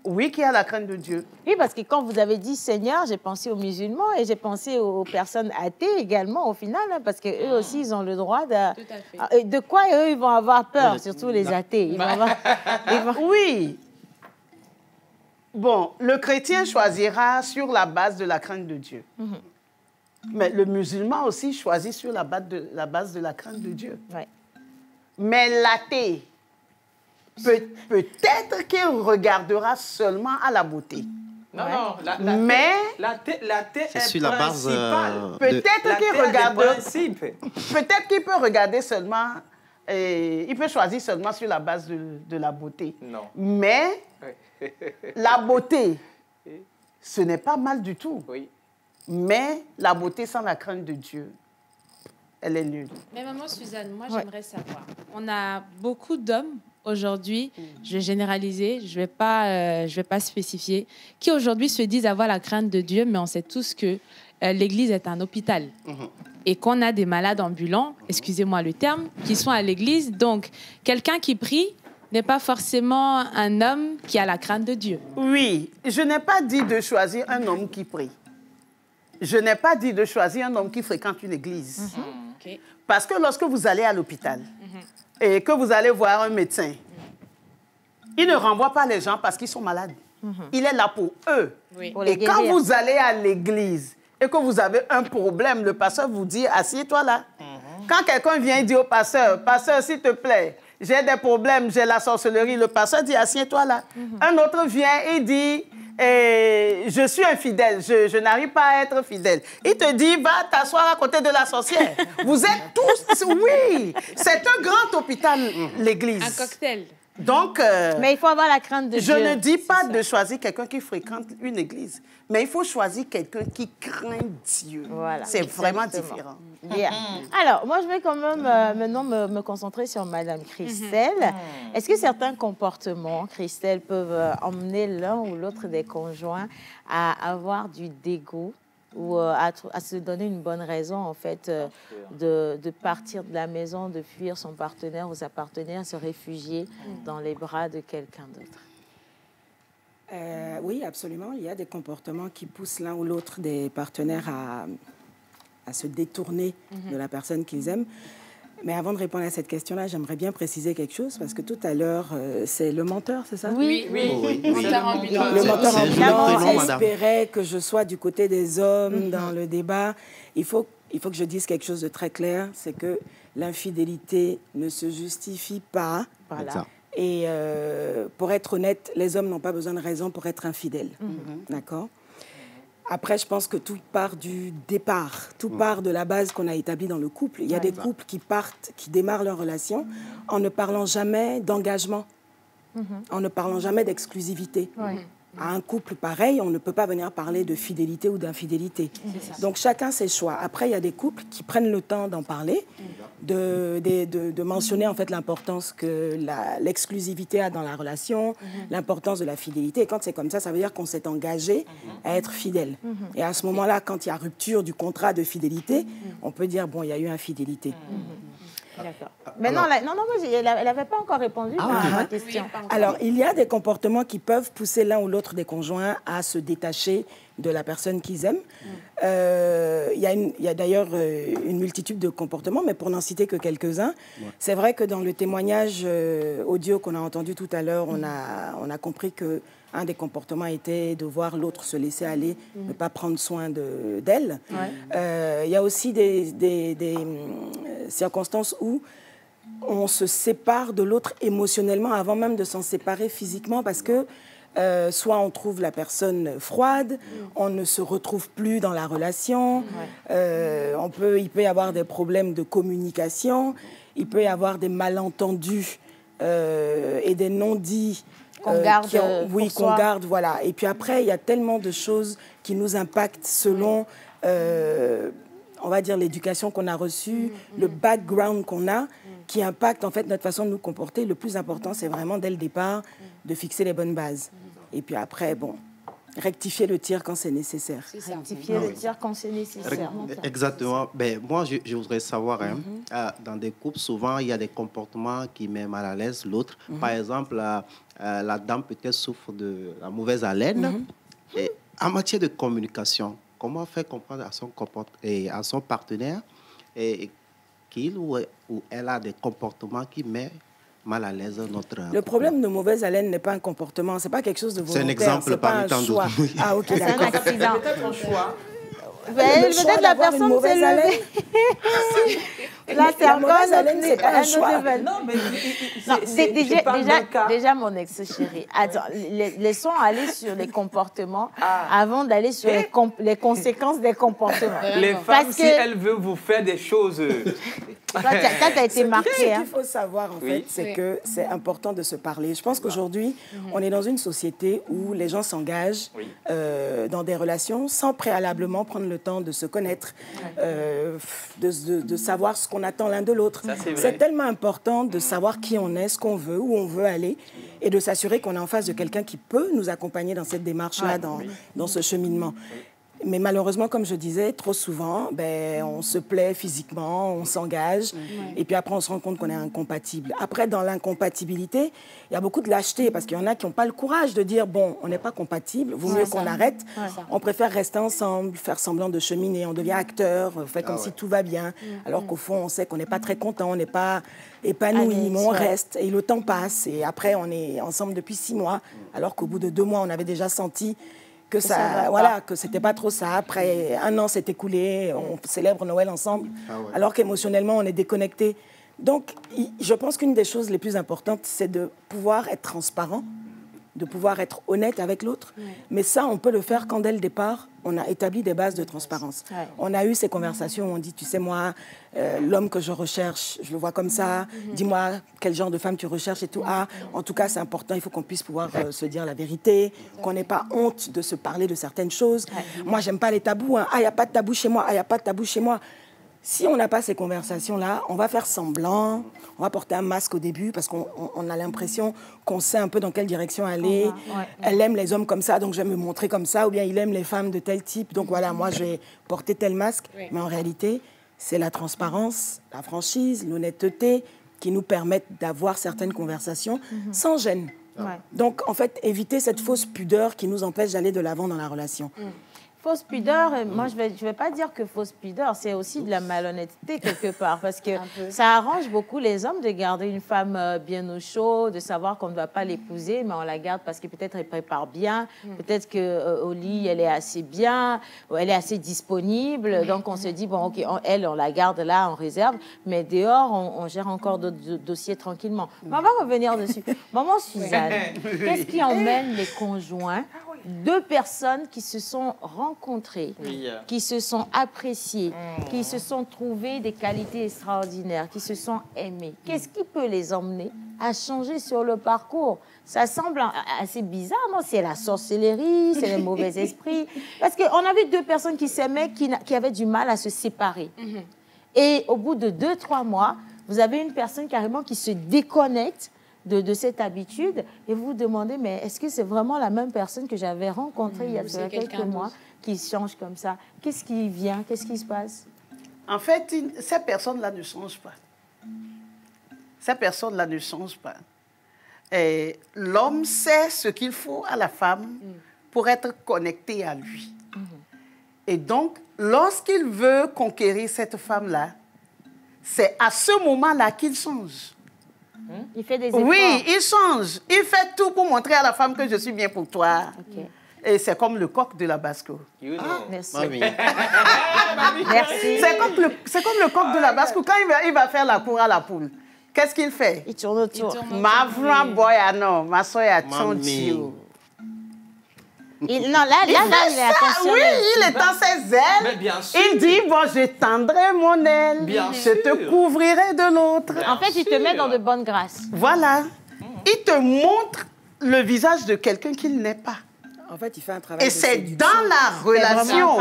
Oui, qui a la crainte de Dieu. Oui, parce que quand vous avez dit Seigneur, j'ai pensé aux musulmans et j'ai pensé aux personnes athées également au final, hein, parce qu'eux aussi, ils ont le droit de... Tout à fait. De quoi eux, ils vont avoir peur, surtout les athées. Ils vont avoir... Oui. Bon, le chrétien choisira sur la base de la crainte de Dieu. Mais le musulman aussi choisit sur la base de la crainte de Dieu. Ouais. Mais l'athée, peut-être qu'il regardera seulement à la beauté. Non, non, l'athée est sur la base Peut-être qu'il regarde. Peut-être qu'il peut regarder seulement il peut choisir seulement sur la base de la beauté. Non. Mais la beauté, ce n'est pas mal du tout. Oui. Mais la beauté sans la crainte de Dieu, elle est nulle. Mais maman Suzanne, moi j'aimerais savoir. On a beaucoup d'hommes aujourd'hui, je vais généraliser, je vais pas spécifier, qui aujourd'hui se disent avoir la crainte de Dieu, mais on sait tous que l'Église est un hôpital. Et qu'on a des malades ambulants, excusez-moi le terme, qui sont à l'Église. Donc, quelqu'un qui prie n'est pas forcément un homme qui a la crainte de Dieu. Oui, je n'ai pas dit de choisir un homme qui prie. Je n'ai pas dit de choisir un homme qui fréquente une église. Okay. Parce que lorsque vous allez à l'hôpital et que vous allez voir un médecin, il ne renvoie pas les gens parce qu'ils sont malades. Il est là pour eux. Oui. Et quand vous allez à l'église et que vous avez un problème, le pasteur vous dit, assieds-toi là. Quand quelqu'un vient dire au pasteur, pasteur, s'il te plaît, j'ai des problèmes, j'ai la sorcellerie, le pasteur dit, assieds-toi là. Un autre vient et dit, je suis infidèle, je n'arrive pas à être fidèle. Il te dit, va t'asseoir à côté de la sorcière. Vous êtes tous... Oui, c'est un grand hôpital, l'église. Un cocktail. Donc, mais il faut avoir la crainte de Dieu. Je ne dis pas de choisir quelqu'un qui fréquente une église, mais il faut choisir quelqu'un qui craint Dieu. Voilà, c'est vraiment différent. Yeah. Alors, moi, je vais quand même maintenant me concentrer sur Madame Christelle. Est-ce que certains comportements, Christelle, peuvent emmener l'un ou l'autre des conjoints à avoir du dégoût ou à se donner une bonne raison, en fait, de partir de la maison, de fuir son partenaire ou sa partenaire, se réfugier dans les bras de quelqu'un d'autre? Oui, absolument. Il y a des comportements qui poussent l'un ou l'autre des partenaires à se détourner de la personne qu'ils aiment. Mais avant de répondre à cette question-là, j'aimerais bien préciser quelque chose, parce que tout à l'heure, c'est le menteur, c'est ça? Oui. Le menteur ambulant espérait que je sois du côté des hommes dans le débat. Il faut que je dise quelque chose de très clair, c'est que l'infidélité ne se justifie pas. Voilà. Et pour être honnête, les hommes n'ont pas besoin de raison pour être infidèles. D'accord? Après, je pense que tout part du départ, tout part de la base qu'on a établie dans le couple. Il y a des couples qui démarrent leur relation en ne parlant jamais d'engagement, en ne parlant jamais d'exclusivité. À un couple pareil, on ne peut pas venir parler de fidélité ou d'infidélité. Donc chacun ses choix. Après, il y a des couples qui prennent le temps d'en parler, de mentionner en fait l'importance que l'exclusivité a dans la relation, l'importance de la fidélité. Et quand c'est comme ça veut dire qu'on s'est engagé à être fidèle. Et à ce moment-là, quand il y a rupture du contrat de fidélité, on peut dire, bon, il y a eu infidélité. D'accord. Mais alors, elle n'avait pas encore répondu à ma question. Alors, il y a des comportements qui peuvent pousser l'un ou l'autre des conjoints à se détacher de la personne qu'ils aiment. Il y a d'ailleurs une multitude de comportements, mais pour n'en citer que quelques-uns, c'est vrai que dans le témoignage audio qu'on a entendu tout à l'heure, on a compris que un des comportements était de voir l'autre se laisser aller, ne pas prendre soin d'elle. Il y a aussi des circonstances où on se sépare de l'autre émotionnellement avant même de s'en séparer physiquement parce que soit on trouve la personne froide, on ne se retrouve plus dans la relation, il peut y avoir des problèmes de communication, il peut y avoir des malentendus et des non-dits qu'on garde, voilà. Et puis après, il y a tellement de choses qui nous impactent selon, on va dire, l'éducation qu'on a reçue, le background qu'on a, qui impacte en fait notre façon de nous comporter. Le plus important, c'est vraiment dès le départ de fixer les bonnes bases. Et puis après, bon, rectifier le tir quand c'est nécessaire. Rectifier le tir quand c'est nécessaire. Exactement. Ben, moi, je voudrais savoir, dans des couples, souvent, il y a des comportements qui mettent mal à l'aise l'autre. Par exemple, la dame peut-être souffre de la mauvaise haleine. Et en matière de communication, comment faire comprendre à son partenaire qu'il ou elle a des comportements qui mettent mal à l'aise notre... Le problème de mauvaise haleine n'est pas un comportement, c'est pas quelque chose de volontaire. C'est un exemple parmi tant d'autres. Ah, ok, c'est un accident. Peut-être un choix. Peut-être la personne s'est levée. Là, c'est la encore mauvaise haleine, c'est pas un choix. Non, mais déjà, mon ex-chérie. Attends, laissons aller sur les comportements avant d'aller sur les conséquences des comportements. Les femmes, si elles veulent vous faire des choses... Toi, tu as été marqué. Ce qu'il faut savoir, en fait, c'est que c'est important de se parler. Je pense qu'aujourd'hui, on est dans une société où les gens s'engagent dans des relations sans préalablement prendre le temps de se connaître, de savoir ce qu'on attend l'un de l'autre. C'est tellement important de savoir qui on est, ce qu'on veut, où on veut aller, et de s'assurer qu'on est en face de quelqu'un qui peut nous accompagner dans cette démarche-là, dans ce cheminement. Mais malheureusement, comme je disais, trop souvent, on se plaît physiquement, on s'engage, et puis après, on se rend compte qu'on est incompatible. Après, dans l'incompatibilité, il y a beaucoup de lâcheté, parce qu'il y en a qui n'ont pas le courage de dire, bon, on n'est pas compatible, vaut mieux qu'on arrête. On préfère rester ensemble, faire semblant de cheminer, on devient acteur, on fait comme si tout va bien, alors qu'au fond, on sait qu'on n'est pas très content, on n'est pas épanoui, mais on reste, et le temps passe, et après, on est ensemble depuis 6 mois, alors qu'au bout de 2 mois, on avait déjà senti que c'était pas trop ça. Après 1 an s'est écoulé, on célèbre Noël ensemble, alors qu'émotionnellement, on est déconnecté. Donc, je pense qu'une des choses les plus importantes, c'est de pouvoir être transparent, de pouvoir être honnête avec l'autre. Mais ça, on peut le faire quand, dès le départ, on a établi des bases de transparence. On a eu ces conversations où on dit, tu sais, moi, l'homme que je recherche, je le vois comme ça. Dis-moi quel genre de femme tu recherches et tout. En tout cas, c'est important, il faut qu'on puisse pouvoir se dire la vérité, qu'on n'ait pas honte de se parler de certaines choses. Moi, j'aime pas les tabous. Il n'y a pas de tabou chez moi. Il n'y a pas de tabou chez moi. Si on n'a pas ces conversations-là, on va faire semblant, on va porter un masque au début parce qu'on a l'impression qu'on sait un peu dans quelle direction aller. Elle aime les hommes comme ça, donc je vais me montrer comme ça, ou bien il aime les femmes de tel type, donc voilà, moi je vais porter tel masque. Mais en réalité, c'est la transparence, la franchise, l'honnêteté qui nous permettent d'avoir certaines conversations sans gêne. Donc en fait, éviter cette fausse pudeur qui nous empêche d'aller de l'avant dans la relation. Fausse pudeur, moi je vais pas dire que fausse pudeur, c'est aussi de la malhonnêteté quelque part, parce que ça arrange beaucoup les hommes de garder une femme bien au chaud, de savoir qu'on ne va pas l'épouser, mais on la garde parce que peut-être elle prépare bien, peut-être qu'au lit elle est assez bien, elle est assez disponible, donc on se dit, bon ok, on la garde là en réserve, mais dehors on gère encore d'autres dossiers tranquillement. Mais on va revenir dessus. Maman Suzanne, qu'est-ce qui emmène les conjoints, 2 personnes qui se sont rencontrées, qui se sont appréciées, qui se sont trouvées des qualités extraordinaires, qui se sont aimées? Qu'est-ce qui peut les emmener à changer sur le parcours? Ça semble assez bizarre, non? C'est la sorcellerie, c'est les mauvais esprits. Parce qu'on avait 2 personnes qui s'aimaient, qui avaient du mal à se séparer. Et au bout de 2-3 mois, vous avez une personne carrément qui se déconnecte de cette habitude, et vous vous demandez, mais est-ce que c'est vraiment la même personne que j'avais rencontrée il y a quelques mois qui change comme ça? Qu'est-ce qui vient? Qu'est-ce qui se passe? En fait, ces personnes-là ne changent pas. Ces personnes-là ne changent pas. L'homme sait ce qu'il faut à la femme pour être connecté à lui. Et donc, lorsqu'il veut conquérir cette femme-là, c'est à ce moment-là qu'il change. Il fait des efforts. Oui, il change. Il fait tout pour montrer à la femme que je suis bien pour toi. Et c'est comme le coq de la basse-cour. Merci. Merci. C'est comme le coq de la basse-cour. Quand il va faire la cour à la poule, qu'est-ce qu'il fait? Il tourne autour. Ma vraie boy, non, ma soeur a tondio. Non, là, il est attentionné. Oui, il est dans ses ailes. Mais bien sûr. Il dit, bon, je tendrai mon aile. Je te couvrirai de l'autre. En fait, il te met dans de bonnes grâces. Voilà. Il te montre le visage de quelqu'un qu'il n'est pas. En fait, il fait un travail de séduction. Et c'est dans la relation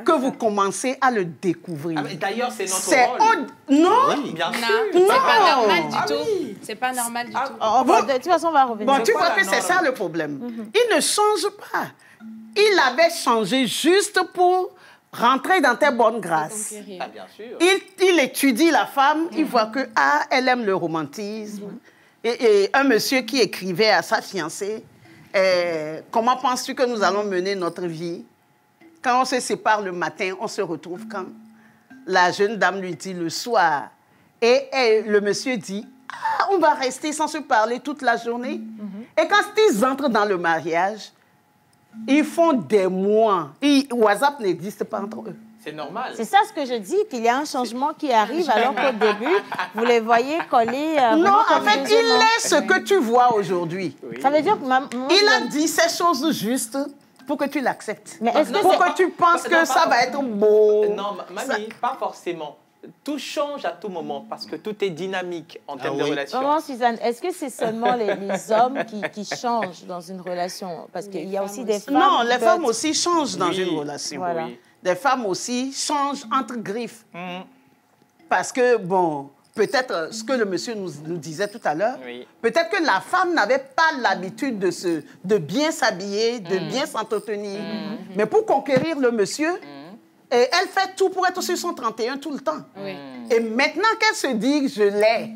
que vous commencez à le découvrir. D'ailleurs, c'est notre rôle. Non, oui, bien sûr. Non, c'est pas normal du tout. C'est pas normal du tout. De toute façon, on va revenir. Bon, tu vois que c'est ça le problème. Il ne change pas. Il avait changé juste pour rentrer dans tes bonnes grâces. Ah, bien sûr. Il étudie la femme, il voit que elle aime le romantisme. Et un monsieur qui écrivait à sa fiancée, comment penses-tu que nous allons mener notre vie? Quand on se sépare le matin, on se retrouve quand? La jeune dame lui dit le soir. Et le monsieur dit, on va rester sans se parler toute la journée. Et quand ils entrent dans le mariage, ils font des mois. WhatsApp n'existe pas entre eux. C'est normal. C'est ça ce que je dis, qu'il y a un changement qui arrive alors qu'au début, vous les voyez coller... non, en fait, il est ce que tu vois aujourd'hui. Oui. Ça veut dire que... Il a dit ces choses justes pour que tu l'acceptes. Mais est-ce que pour que tu penses que ça va être beau. Non, mamie, pas forcément. Tout change à tout moment parce que tout est dynamique en termes de relation. Comment, Suzanne, est-ce que c'est seulement les hommes qui changent dans une relation? Parce qu'il y a aussi des femmes... Non, les femmes aussi changent dans une relation. Voilà. Oui. Des femmes aussi changent entre griffes. Parce que, bon, peut-être ce que le monsieur nous disait tout à l'heure, peut-être que la femme n'avait pas l'habitude de bien s'habiller, de bien s'entretenir. Mais pour conquérir le monsieur... Et elle fait tout pour être sur son 31 tout le temps. Oui. Et maintenant qu'elle se dit que je l'ai,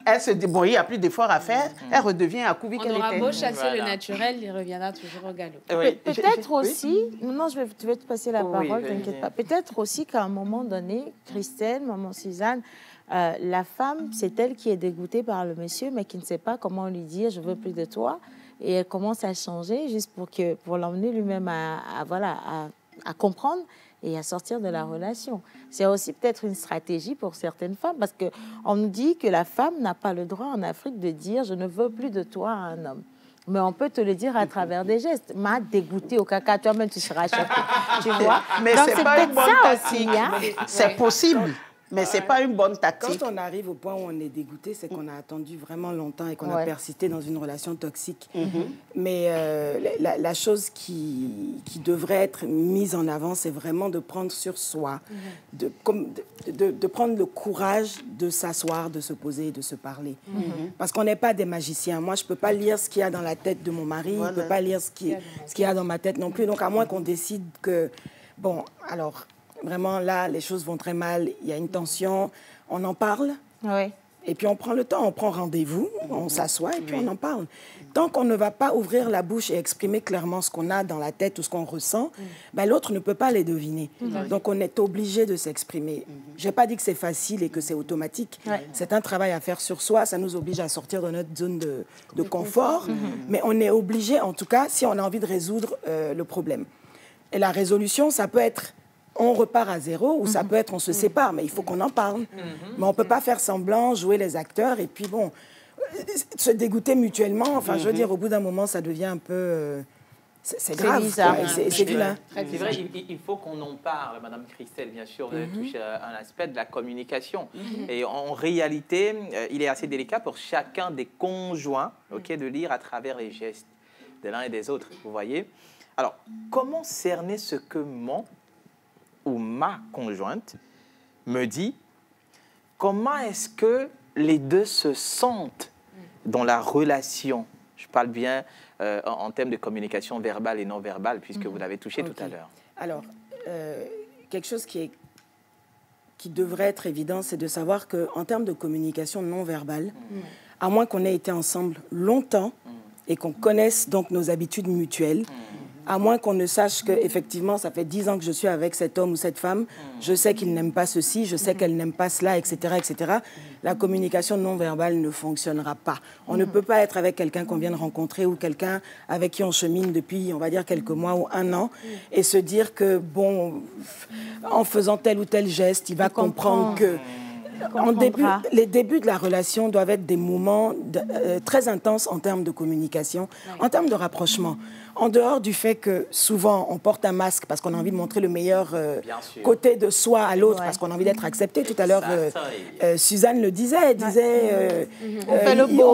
elle se dit, bon, il n'y a plus d'efforts à faire, elle redevient à Koubi qu'elle était. On aura beau chasser le naturel, il reviendra toujours au galop. Peut-être aussi, non, je vais te passer la parole, t'inquiète pas. Peut-être aussi qu'à un moment donné, Christelle, maman Suzanne, la femme, c'est elle qui est dégoûtée par le monsieur, mais qui ne sait pas comment lui dire, je veux plus de toi. Et elle commence à changer juste pour l'emmener lui-même à comprendre et à sortir de la relation. C'est aussi peut-être une stratégie pour certaines femmes, parce qu'on nous dit que la femme n'a pas le droit en Afrique de dire « je ne veux plus de toi » à un homme. Mais on peut te le dire à travers des gestes. M'a dégoûté au caca, toi-même tu seras choquée. Tu vois? Mais c'est pas une bonne tactique. C'est possible. Mais ce n'est pas une bonne tactique. Quand on arrive au point où on est dégoûté, c'est qu'on a attendu vraiment longtemps et qu'on a persisté dans une relation toxique. Mais la chose qui devrait être mise en avant, c'est vraiment de prendre sur soi, de prendre le courage de s'asseoir, de se poser et de se parler. Parce qu'on n'est pas des magiciens. Moi, je ne peux pas lire ce qu'il y a dans la tête de mon mari, il ne peut pas lire ce qu'il y a dans ma tête non plus. Donc, à moins qu'on décide que... Bon, alors... Vraiment, là, les choses vont très mal. Il y a une tension. On en parle. Oui. Et puis, on prend le temps. On prend rendez-vous. On s'assoit et puis on en parle. Tant qu'on ne va pas ouvrir la bouche et exprimer clairement ce qu'on a dans la tête ou ce qu'on ressent, l'autre ne peut pas les deviner. Donc, on est obligé de s'exprimer. Je n'ai pas dit que c'est facile et que c'est automatique. C'est un travail à faire sur soi. Ça nous oblige à sortir de notre zone de confort. Mais on est obligé, en tout cas, si on a envie de résoudre le problème. Et la résolution, ça peut être... on repart à zéro, ou ça peut être on se sépare, mais il faut qu'on en parle. Mais on ne peut pas faire semblant, jouer les acteurs, et puis bon, se dégoûter mutuellement. Enfin, je veux dire, au bout d'un moment, ça devient un peu... c'est grave. C'est vilain. C'est vrai, il faut qu'on en parle, Madame Christelle, bien sûr, de toucher un aspect de la communication. Et en réalité, il est assez délicat pour chacun des conjoints de lire à travers les gestes de l'un et des autres, vous voyez. Alors, comment cerner ce que ou ma conjointe me dit, comment est-ce que les deux se sentent dans la relation? Je parle bien en termes de communication verbale et non verbale, puisque vous l'avez touché tout à l'heure. Alors, quelque chose qui devrait être évident, c'est de savoir qu'en termes de communication non verbale, à moins qu'on ait été ensemble longtemps et qu'on connaisse donc nos habitudes mutuelles, à moins qu'on ne sache qu'effectivement, ça fait 10 ans que je suis avec cet homme ou cette femme, je sais qu'il n'aime pas ceci, je sais qu'elle n'aime pas cela, etc., etc. La communication non verbale ne fonctionnera pas. On ne peut pas être avec quelqu'un qu'on vient de rencontrer ou quelqu'un avec qui on chemine depuis, on va dire, quelques mois ou un an et se dire que, bon, en faisant tel ou tel geste, il va comprendre que... Les débuts de la relation doivent être des moments très intenses en termes de communication, en termes de rapprochement. En dehors du fait que souvent on porte un masque parce qu'on a envie de montrer le meilleur côté de soi à l'autre, parce qu'on a envie d'être accepté. Tout à l'heure, Suzanne le disait, elle disait on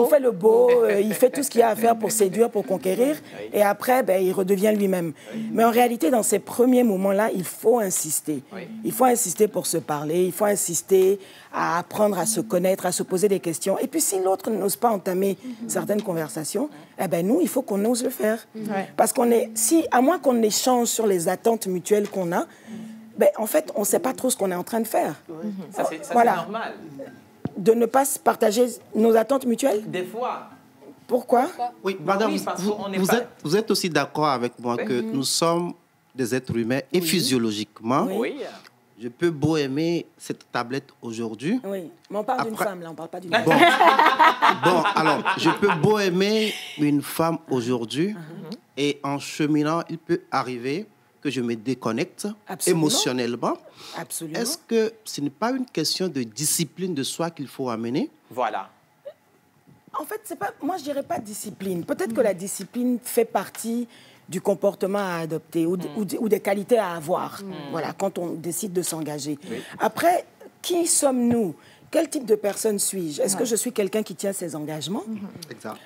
fait le beau, il fait tout ce qu'il y a à faire pour séduire, pour conquérir, et après, il redevient lui-même. Mais en réalité, dans ces premiers moments-là, il faut insister. Il faut insister pour se parler, il faut insister à apprendre à se connaître, à se poser des questions. Et puis, si l'autre n'ose pas entamer certaines conversations, nous, il faut qu'on ose le faire. Parce à moins qu'on échange sur les attentes mutuelles qu'on a, en fait, on ne sait pas trop ce qu'on est en train de faire. Ça, c'est normal. De ne pas partager nos attentes mutuelles? Des fois. Pourquoi? Oui, madame, vous êtes aussi d'accord avec moi que nous sommes des êtres humains et physiologiquement... Je peux beau aimer cette tablette aujourd'hui. Oui, mais on parle d'une femme, là, on ne parle pas d'une femme. Bon, alors, je peux beau aimer une femme aujourd'hui et en cheminant, il peut arriver que je me déconnecte émotionnellement. Absolument. Est-ce que ce n'est pas une question de discipline de soi qu'il faut amener? Voilà. En fait, c'est pas, moi, je dirais pas discipline. Peut-être que la discipline fait partie du comportement à adopter ou des qualités à avoir, voilà, quand on décide de s'engager. Oui. Après, qui sommes-nous? Quel type de personne suis-je? Est-ce que je suis quelqu'un qui tient ses engagements?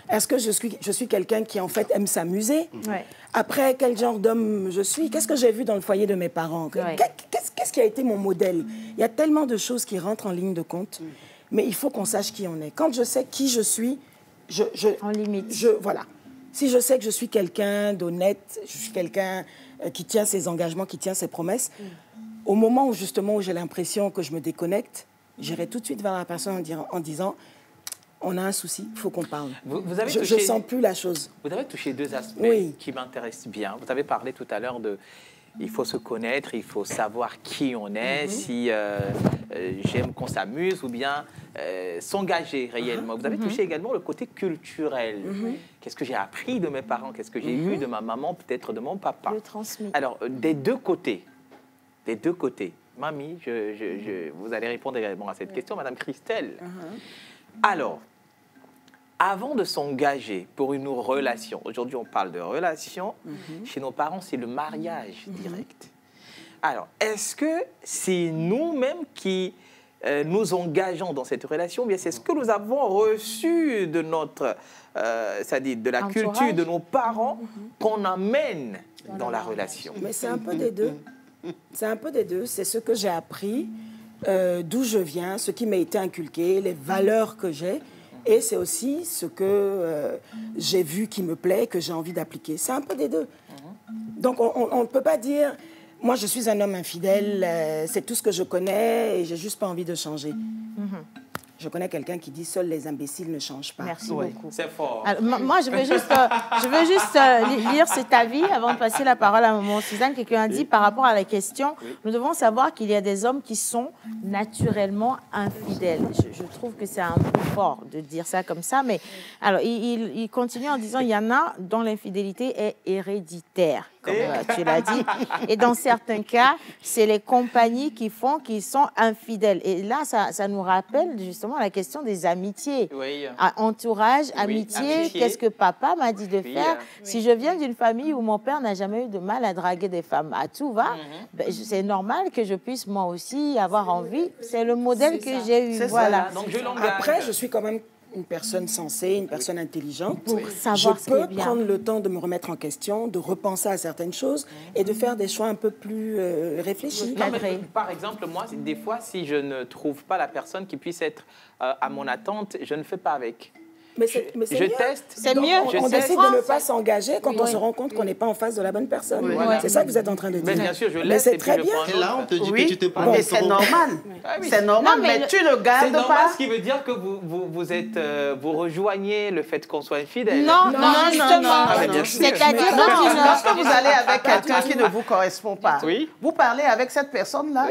Est-ce que je suis quelqu'un qui, en fait, aime s'amuser? Après, quel genre d'homme je suis? Qu'est-ce que j'ai vu dans le foyer de mes parents? Qu'est-ce qui a été mon modèle? Il y a tellement de choses qui rentrent en ligne de compte, mais il faut qu'on sache qui on est. Quand je sais qui je suis, en limite. Voilà. Si je sais que je suis quelqu'un d'honnête, je suis quelqu'un qui tient ses engagements, qui tient ses promesses, au moment où, justement, où j'ai l'impression que je me déconnecte, j'irai tout de suite vers la personne en disant « on a un souci, il faut qu'on parle ». Je ne sens plus la chose. Vous avez touché deux aspects qui m'intéressent bien. Vous avez parlé tout à l'heure de il faut se connaître, il faut savoir qui on est, si j'aime qu'on s'amuse ou bien s'engager réellement. Vous avez touché également le côté culturel. Qu'est-ce que j'ai appris de mes parents? Qu'est-ce que j'ai eu de ma maman, peut-être de mon papa? Le transmis. Alors, des deux côtés, Mamie, vous allez répondre également à cette question, Madame Christelle. Alors, avant de s'engager pour une relation, aujourd'hui on parle de relation, chez nos parents c'est le mariage direct. Alors, est-ce que c'est nous-mêmes qui nous engageons dans cette relation, ou bien c'est ce que nous avons reçu de notre, c'est-à-dire de la culture de nos parents qu'on amène dans la relation? Mais c'est un peu des deux. C'est un peu des deux. C'est ce que j'ai appris, d'où je viens, ce qui m'a été inculqué, les valeurs que j'ai. Et c'est aussi ce que j'ai vu qui me plaît, que j'ai envie d'appliquer. C'est un peu des deux. Donc, on ne peut pas dire, moi, je suis un homme infidèle, c'est tout ce que je connais et j'ai juste pas envie de changer. Je connais quelqu'un qui dit « Seuls les imbéciles ne changent pas ». Merci beaucoup. C'est fort. Alors, moi, je veux juste lire cet avis avant de passer la parole à maman Suzanne. Quelqu'un a dit par rapport à la question, nous devons savoir qu'il y a des hommes qui sont naturellement infidèles. Je trouve que c'est un peu fort de dire ça comme ça, mais alors, il continue en disant, il y en a dont l'infidélité est héréditaire, comme tu l'as dit. Et dans certains cas, c'est les compagnies qui font qu'ils sont infidèles. Et là, ça nous rappelle justement la question des amitiés. Entourage, amitié, qu'est-ce que papa m'a dit de faire? Si je viens d'une famille où mon père n'a jamais eu de mal à draguer des femmes, à tout va, ben, c'est normal que je puisse moi aussi avoir envie. C'est le modèle que j'ai eu. Voilà. Donc, après, je suis quand même une personne sensée, une personne intelligente. Pour savoir je peux prendre le temps de me remettre en question, de repenser à certaines choses et de faire des choix un peu plus réfléchis. Non, mais, par exemple, moi, des fois, si je ne trouve pas la personne qui puisse être à mon attente, je ne fais pas avec. Mais c'est mieux. Teste. C'est mieux. On décide de ne pas s'engager quand on se rend compte qu'on n'est pas en face de la bonne personne. C'est ça que vous êtes en train de dire. Mais bien sûr, je laisse. Mais c'est très bien. Et là, on te dit que tu te prends. Mais c'est normal. C'est normal, mais tu ne gardes c'est normal, pas. Ce qui veut dire que vous rejoignez le fait qu'on soit infidèle. Non, justement. C'est-à-dire lorsque vous allez avec quelqu'un qui ne vous correspond pas, vous parlez avec cette personne-là,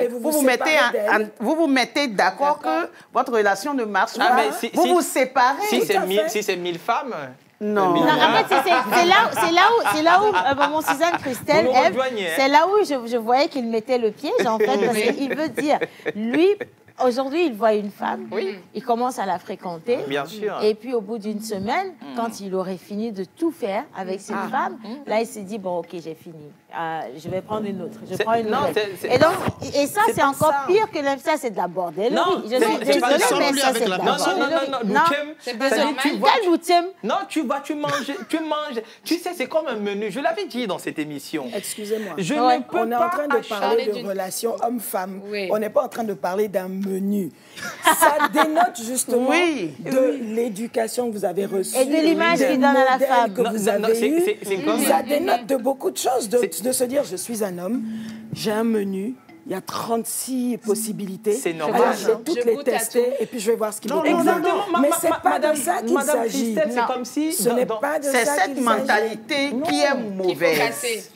vous vous mettez d'accord que votre relation ne marche pas, vous vous séparez. Si c'est 1000 femmes... Non. En fait, c'est là où maman Suzanne Christelle, c'est là où je voyais qu'il mettait le piège, en fait, parce qu'il veut dire, lui, aujourd'hui, il voit une femme, il commence à la fréquenter. Bien sûr. Et puis, au bout d'une semaine, quand il aurait fini de tout faire avec cette femme, là, il s'est dit, bon, OK, j'ai fini. Je vais prendre une autre. Je prends une autre. Et ça, c'est encore pire que ça, c'est de la bordellerie. Je suis désolée, mais ça, c'est de la bordellerie. Non, c'est non, tu vas, tu manges. Tu sais, c'est comme un menu. Je l'avais dit dans cette émission. Excusez-moi. On est en train de parler de relations homme-femme. On n'est pas en train de parler d'un menu. Ça dénote justement de l'éducation que vous avez reçue. Et de l'image qu'il donne à la femme. Que vous avez eue. Ça dénote de beaucoup de choses. De se dire, je suis un homme, j'ai un menu, il y a 36 possibilités. C'est normal. Alors, je vais toutes les tester et puis je vais voir ce qui me plaît. Mais ce n'est pas de ça qu'il s'agit. C'est comme si... Ce n'est pas de ça qu'il s'agit. C'est cette mentalité qui est mauvaise.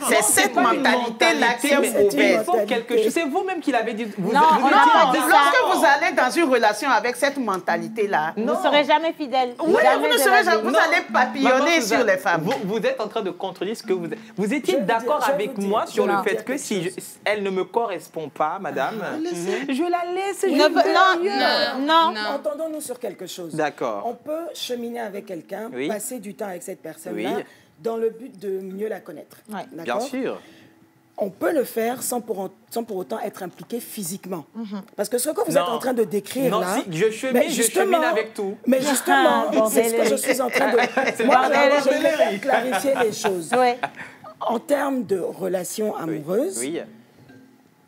C'est cette mentalité-là qui est mauvaise. C'est vous-même qui l'avez dit. Non, lorsque vous allez dans une relation avec cette mentalité-là, vous ne serez jamais fidèle. Oui, vous ne serez jamais. Vous allez papillonner sur les femmes. Vous êtes en train de contredire ce que vous êtes. Vous étiez d'accord avec moi sur le fait que si elle ne me correspond pas, madame, je la laisse. Non. Entendons-nous sur quelque chose. D'accord. On peut cheminer avec quelqu'un, passer du temps avec cette personne-là, dans le but de mieux la connaître. Bien sûr. On peut le faire sans pour autant être impliqué physiquement. Parce que ce que vous êtes en train de décrire là... Si je chemine avec tout. Mais justement, c'est ce que je suis en train de... Moi, je vais clarifier les choses. En termes de relations amoureuses,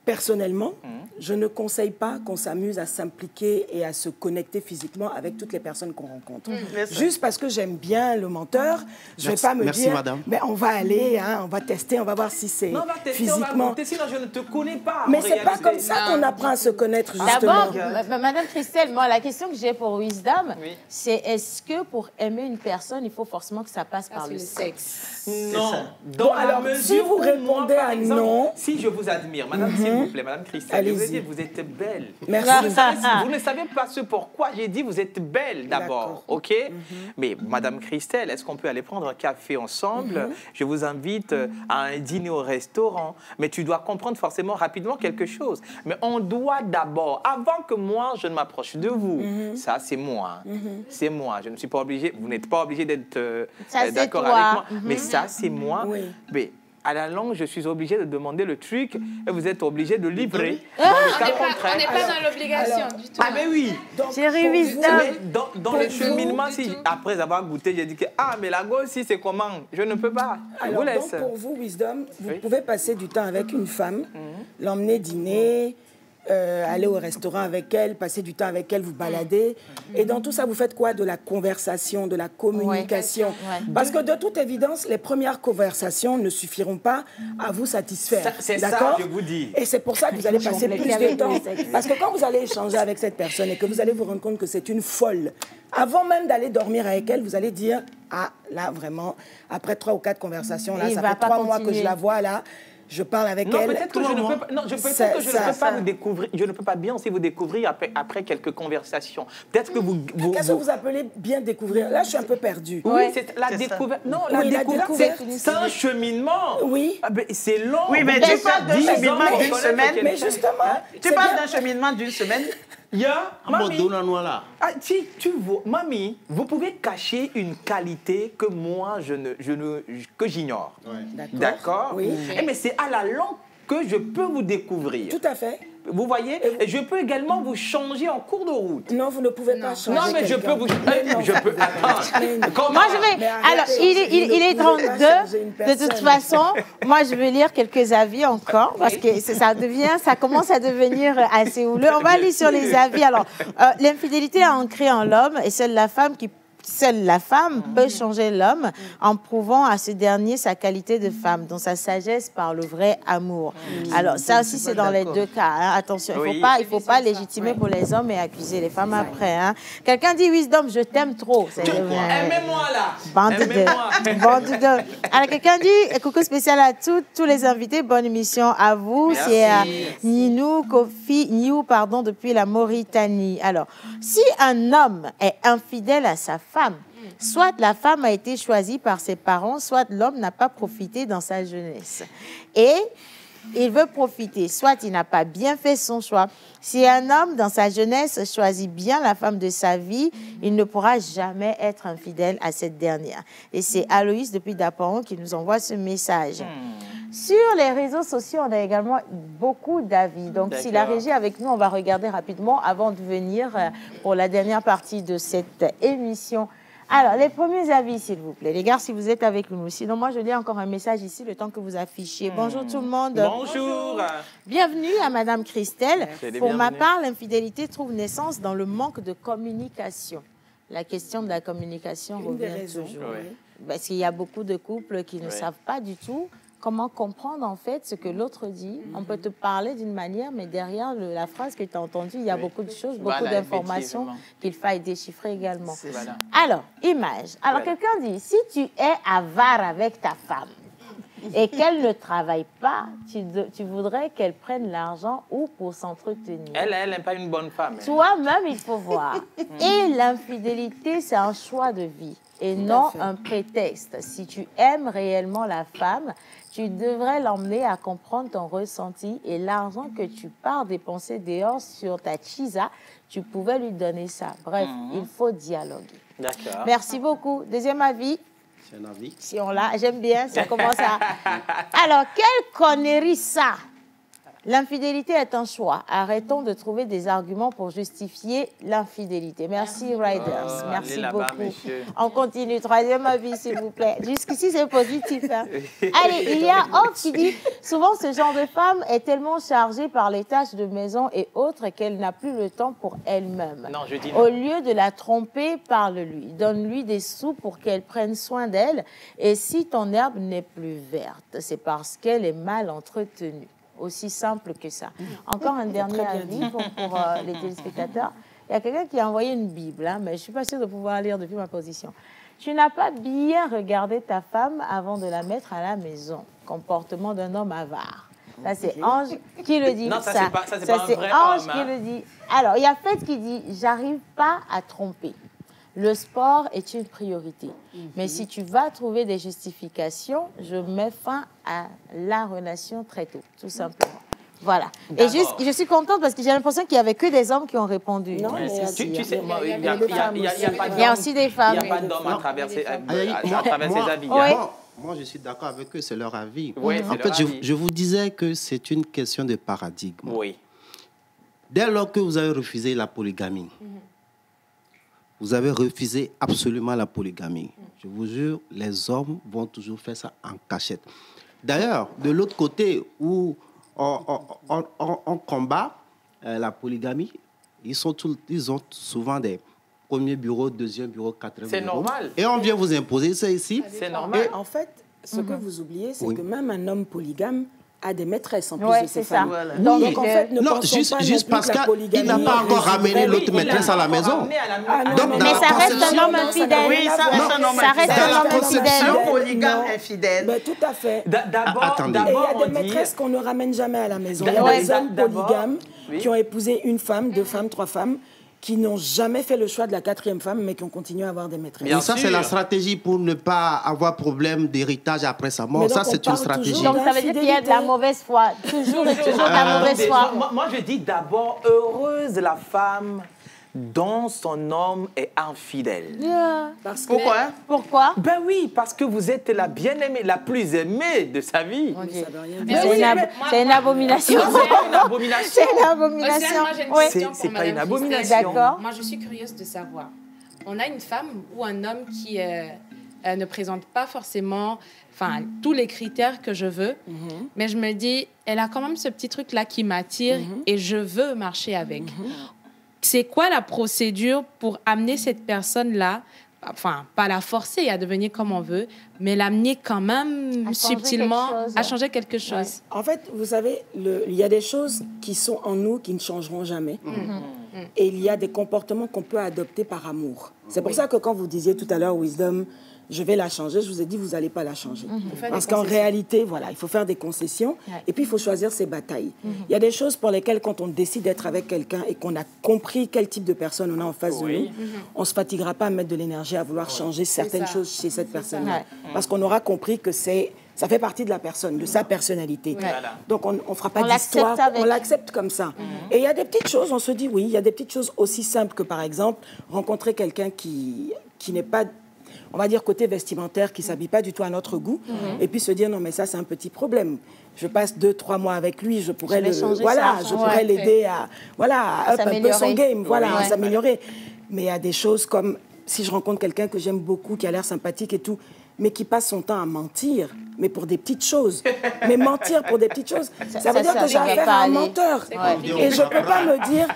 personnellement, je ne conseille pas qu'on s'amuse à s'impliquer et à se connecter physiquement avec toutes les personnes qu'on rencontre. Juste parce que j'aime bien le menteur, je ne vais pas me dire, madame. Mais on va aller, on va tester, on va voir si c'est physiquement... On va tester, sinon je ne te connais pas. Mais ce n'est pas comme ça qu'on apprend à se connaître, justement. D'abord, Madame Christelle, moi, la question que j'ai pour Wisdom, c'est est-ce que pour aimer une personne, il faut forcément que ça passe par le sexe? Non. Bon, alors, si vous répondez à non... Si je vous admire, madame, s'il vous plaît, madame Christelle, je vous ai dit, vous êtes belle. Merci. Vous ne savez pas ce pourquoi j'ai dit vous êtes belle d'abord, ok? Mais madame Christelle, est-ce qu'on peut aller prendre un café ensemble? Je vous invite à un dîner au restaurant. Mais tu dois comprendre forcément rapidement quelque chose. Mais on doit d'abord, avant que moi je ne m'approche de vous, ça c'est moi. C'est moi. Je ne suis pas obligé, vous n'êtes pas obligé d'être d'accord avec moi. Mais ça c'est moi. Mais à la longue, je suis obligé de demander le truc et vous êtes obligé de livrer. Dans le cas contraire. On n'est pas dans l'obligation du tout. Ah, mais oui. Dans le cheminement, si après avoir goûté, j'ai dit que mais la go aussi, c'est comment? Je ne peux pas. Je vous laisse. Donc, pour vous, Wisdom, vous pouvez passer du temps avec une femme, l'emmener dîner, aller au restaurant avec elle, passer du temps avec elle, vous balader. Et dans tout ça, vous faites quoi? De la conversation, de la communication. Parce que de toute évidence, les premières conversations ne suffiront pas à vous satisfaire. C'est ça, je vous dis. Et c'est pour ça que vous allez passer plus de temps. Parce que quand vous allez échanger avec cette personne et que vous allez vous rendre compte que c'est une folle, avant même d'aller dormir avec elle, vous allez dire, là, vraiment, après 3 ou 4 conversations, là, ça fait 3 mois que je la vois, là, je parle avec elle. Peut-être que je ne peux pas. Non, peut-être que je ne peux pas vous découvrir. Je ne peux pas bien aussi vous découvrir après quelques conversations. Peut-être que vous. Qu'est-ce que vous appelez bien découvrir? Là, je suis un peu perdue. Oui, c'est la découverte. Non, la découverte, c'est un cheminement. Oui. C'est long. Oui, mais tu parles d'un cheminement d'une semaine. Mais justement, tu parles d'un cheminement d'une semaine. Mamie, tu vois, mamie, vous pouvez cacher une qualité que moi, que j'ignore. D'accord? Oui. Mais c'est à la longue que je peux vous découvrir. Tout à fait. Vous voyez? Et je peux également vous changer en cours de route. Non, vous ne pouvez pas changer. Non, mais je peux vous... Je peux... Attends. Moi, je vais... Alors, il est 32. De toute façon, moi, je vais lire quelques avis encore parce que ça commence à devenir assez houleux. On va lire sur les avis. Alors, l'infidélité est ancrée en l'homme et seule la femme peut changer l'homme en prouvant à ce dernier sa qualité de femme, dont sa sagesse par le vrai amour. Alors, ça aussi, c'est dans les deux cas. Hein. Attention, il ne faut pas légitimer pour les hommes et accuser les femmes après. Hein. Quelqu'un dit, Wisdom, je t'aime trop. Aimez-moi là. Bande de... Alors, quelqu'un dit, coucou spécial à tous les invités, bonne émission à vous. C'est Niou, depuis la Mauritanie. Alors, si un homme est infidèle à sa femme, soit la femme a été choisie par ses parents, soit l'homme n'a pas profité dans sa jeunesse. Et il veut profiter, soit il n'a pas bien fait son choix. Si un homme, dans sa jeunesse, choisit bien la femme de sa vie, il ne pourra jamais être infidèle à cette dernière. Et c'est Aloïs, depuis Daparon, qui nous envoie ce message. Sur les réseaux sociaux, on a également beaucoup d'avis. Donc, si la régie est avec nous, on va regarder rapidement avant de venir pour la dernière partie de cette émission. Alors, les premiers avis, s'il vous plaît. Les gars, si vous êtes avec nous. Sinon, moi, je lis encore un message ici, le temps que vous affichiez. Bonjour tout le monde. Bonjour. Bienvenue à Madame Christelle. Pour ma part, l'infidélité trouve naissance dans le manque de communication. La question de la communication revient toujours. Parce qu'il y a beaucoup de couples qui ne savent pas du tout comment comprendre en fait ce que l'autre dit. On peut te parler d'une manière, mais derrière la phrase que tu as entendue, il y a beaucoup de choses, beaucoup d'informations qu'il faille déchiffrer également. Alors, image. Alors, quelqu'un dit, si tu es avare avec ta femme et qu'elle ne travaille pas, tu voudrais qu'elle prenne l'argent où pour s'entretenir? Elle n'est pas une bonne femme. Toi-même, il faut voir. Et l'infidélité, c'est un choix de vie et non un prétexte. Si tu aimes réellement la femme, tu devrais l'emmener à comprendre ton ressenti et l'argent que tu pars dépenser dehors sur ta chisa, tu pouvais lui donner ça. Bref, il faut dialoguer. D'accord. Merci beaucoup. Deuxième avis? C'est un avis. Si on l'a, j'aime bien, ça commence à... Alors, quelle connerie ça? L'infidélité est un choix. Arrêtons de trouver des arguments pour justifier l'infidélité. Merci, Riders. Merci beaucoup. On continue. Troisième avis, s'il vous plaît. Jusqu'ici, c'est positif. Hein? Allez, il y a Hope qui dit « Souvent, ce genre de femme est tellement chargée par les tâches de maison et autres qu'elle n'a plus le temps pour elle-même. Non, je dis non. Au lieu de la tromper, parle-lui. Donne-lui des sous pour qu'elle prenne soin d'elle. Et si ton herbe n'est plus verte, c'est parce qu'elle est mal entretenue. » Aussi simple que ça. Encore un dernier avis pour les téléspectateurs. Il y a quelqu'un qui a envoyé une Bible, hein, mais je ne suis pas sûre de pouvoir lire depuis ma position. Tu n'as pas bien regardé ta femme avant de la mettre à la maison. Comportement d'un homme avare. Ça, c'est Ange qui le dit. Non, ça c'est pas un vrai Ange homme, qui hein. le dit. Alors, il y a Fête qui dit « J'arrive pas à tromper. Le sport est une priorité. Mais si tu vas trouver des justifications, je mets fin à la relation très tôt, tout simplement. » Voilà. Et juste, je suis contente parce que j'ai l'impression qu'il n'y avait que des hommes qui ont répondu. Non, mais tu sais, il y a aussi des femmes. Il n'y a pas d'hommes à travers ses avis. Oui. Moi, je suis d'accord avec eux, c'est leur avis. Oui, en fait, je vous disais que c'est une question de paradigme. Oui. Dès lors que vous avez refusé la polygamie, vous avez refusé absolument la polygamie. Je vous jure, les hommes vont toujours faire ça en cachette. D'ailleurs, de l'autre côté, où on combat la polygamie, ils ont souvent des premiers bureaux, deuxième bureau, quatrième bureau. C'est normal. Et on vient vous imposer ça ici. C'est normal. En fait, ce que vous oubliez, c'est que même un homme polygame a des maîtresses en plus de ses ça. femmes. Voilà. Donc, en fait, ne non, pensons pas juste parce qu'il n'a pas encore ramené l'autre maîtresse à la maison. Mais ça reste un homme infidèle. Oui, ça reste un homme infidèle. Ça reste un homme infidèle. Polygame infidèle. Mais tout à fait. D'abord, il y a des maîtresses qu'on ne ramène jamais à la maison. Il y a des hommes polygames qui ont épousé une femme, deux femmes, trois femmes, qui n'ont jamais fait le choix de la quatrième femme, mais qui ont continué à avoir des maîtresses. Et ça, c'est la stratégie pour ne pas avoir problème d'héritage après sa mort. Ça, c'est une stratégie. Donc, ça veut dire qu'il y a de la mauvaise foi. Toujours et toujours de la mauvaise foi. Moi, je dis d'abord, heureuse la femme dont son homme est infidèle. Pourquoi? Pourquoi? Ben oui, parce que vous êtes la bien-aimée, la plus aimée de sa vie. C'est une abomination. C'est une abomination. C'est une abomination. C'est pas une abomination. D'accord. Moi, je suis curieuse de savoir. On a une femme ou un homme qui ne présente pas forcément tous les critères que je veux, mais je me dis, elle a quand même ce petit truc-là qui m'attire et je veux marcher avec. C'est quoi la procédure pour amener cette personne-là, pas la forcer à devenir comme on veut, mais l'amener quand même subtilement à changer quelque chose? Ouais. En fait, vous savez, il y a des choses qui sont en nous qui ne changeront jamais. Et il y a des comportements qu'on peut adopter par amour. C'est pour ça que quand vous disiez tout à l'heure, Wisdom, je vais la changer, je vous ai dit, vous n'allez pas la changer. Parce qu'en réalité, voilà, il faut faire des concessions et puis il faut choisir ses batailles. Il y a des choses pour lesquelles, quand on décide d'être avec quelqu'un et qu'on a compris quel type de personne on a en face de nous, on ne se fatiguera pas à mettre de l'énergie à vouloir changer certaines choses chez cette personne-là. Parce qu'on aura compris que ça fait partie de la personne, de sa personnalité. Donc, on ne fera pas d'histoire, on l'accepte comme ça. Et il y a des petites choses, on se dit oui, il y a des petites choses aussi simples que, par exemple, rencontrer quelqu'un qui n'est pas, on va dire, côté vestimentaire, qui ne s'habille pas du tout à notre goût, et puis se dire, non, mais ça, c'est un petit problème. Je passe 2-3 mois avec lui, je pourrais l'aider à up un peu son game, à s'améliorer. Mais il y a des choses comme, si je rencontre quelqu'un que j'aime beaucoup, qui a l'air sympathique et tout, mais qui passe son temps à mentir, mais pour des petites choses. Mais mentir pour des petites choses, ça veut dire que j'ai affaire à un menteur. Et je ne peux pas me dire,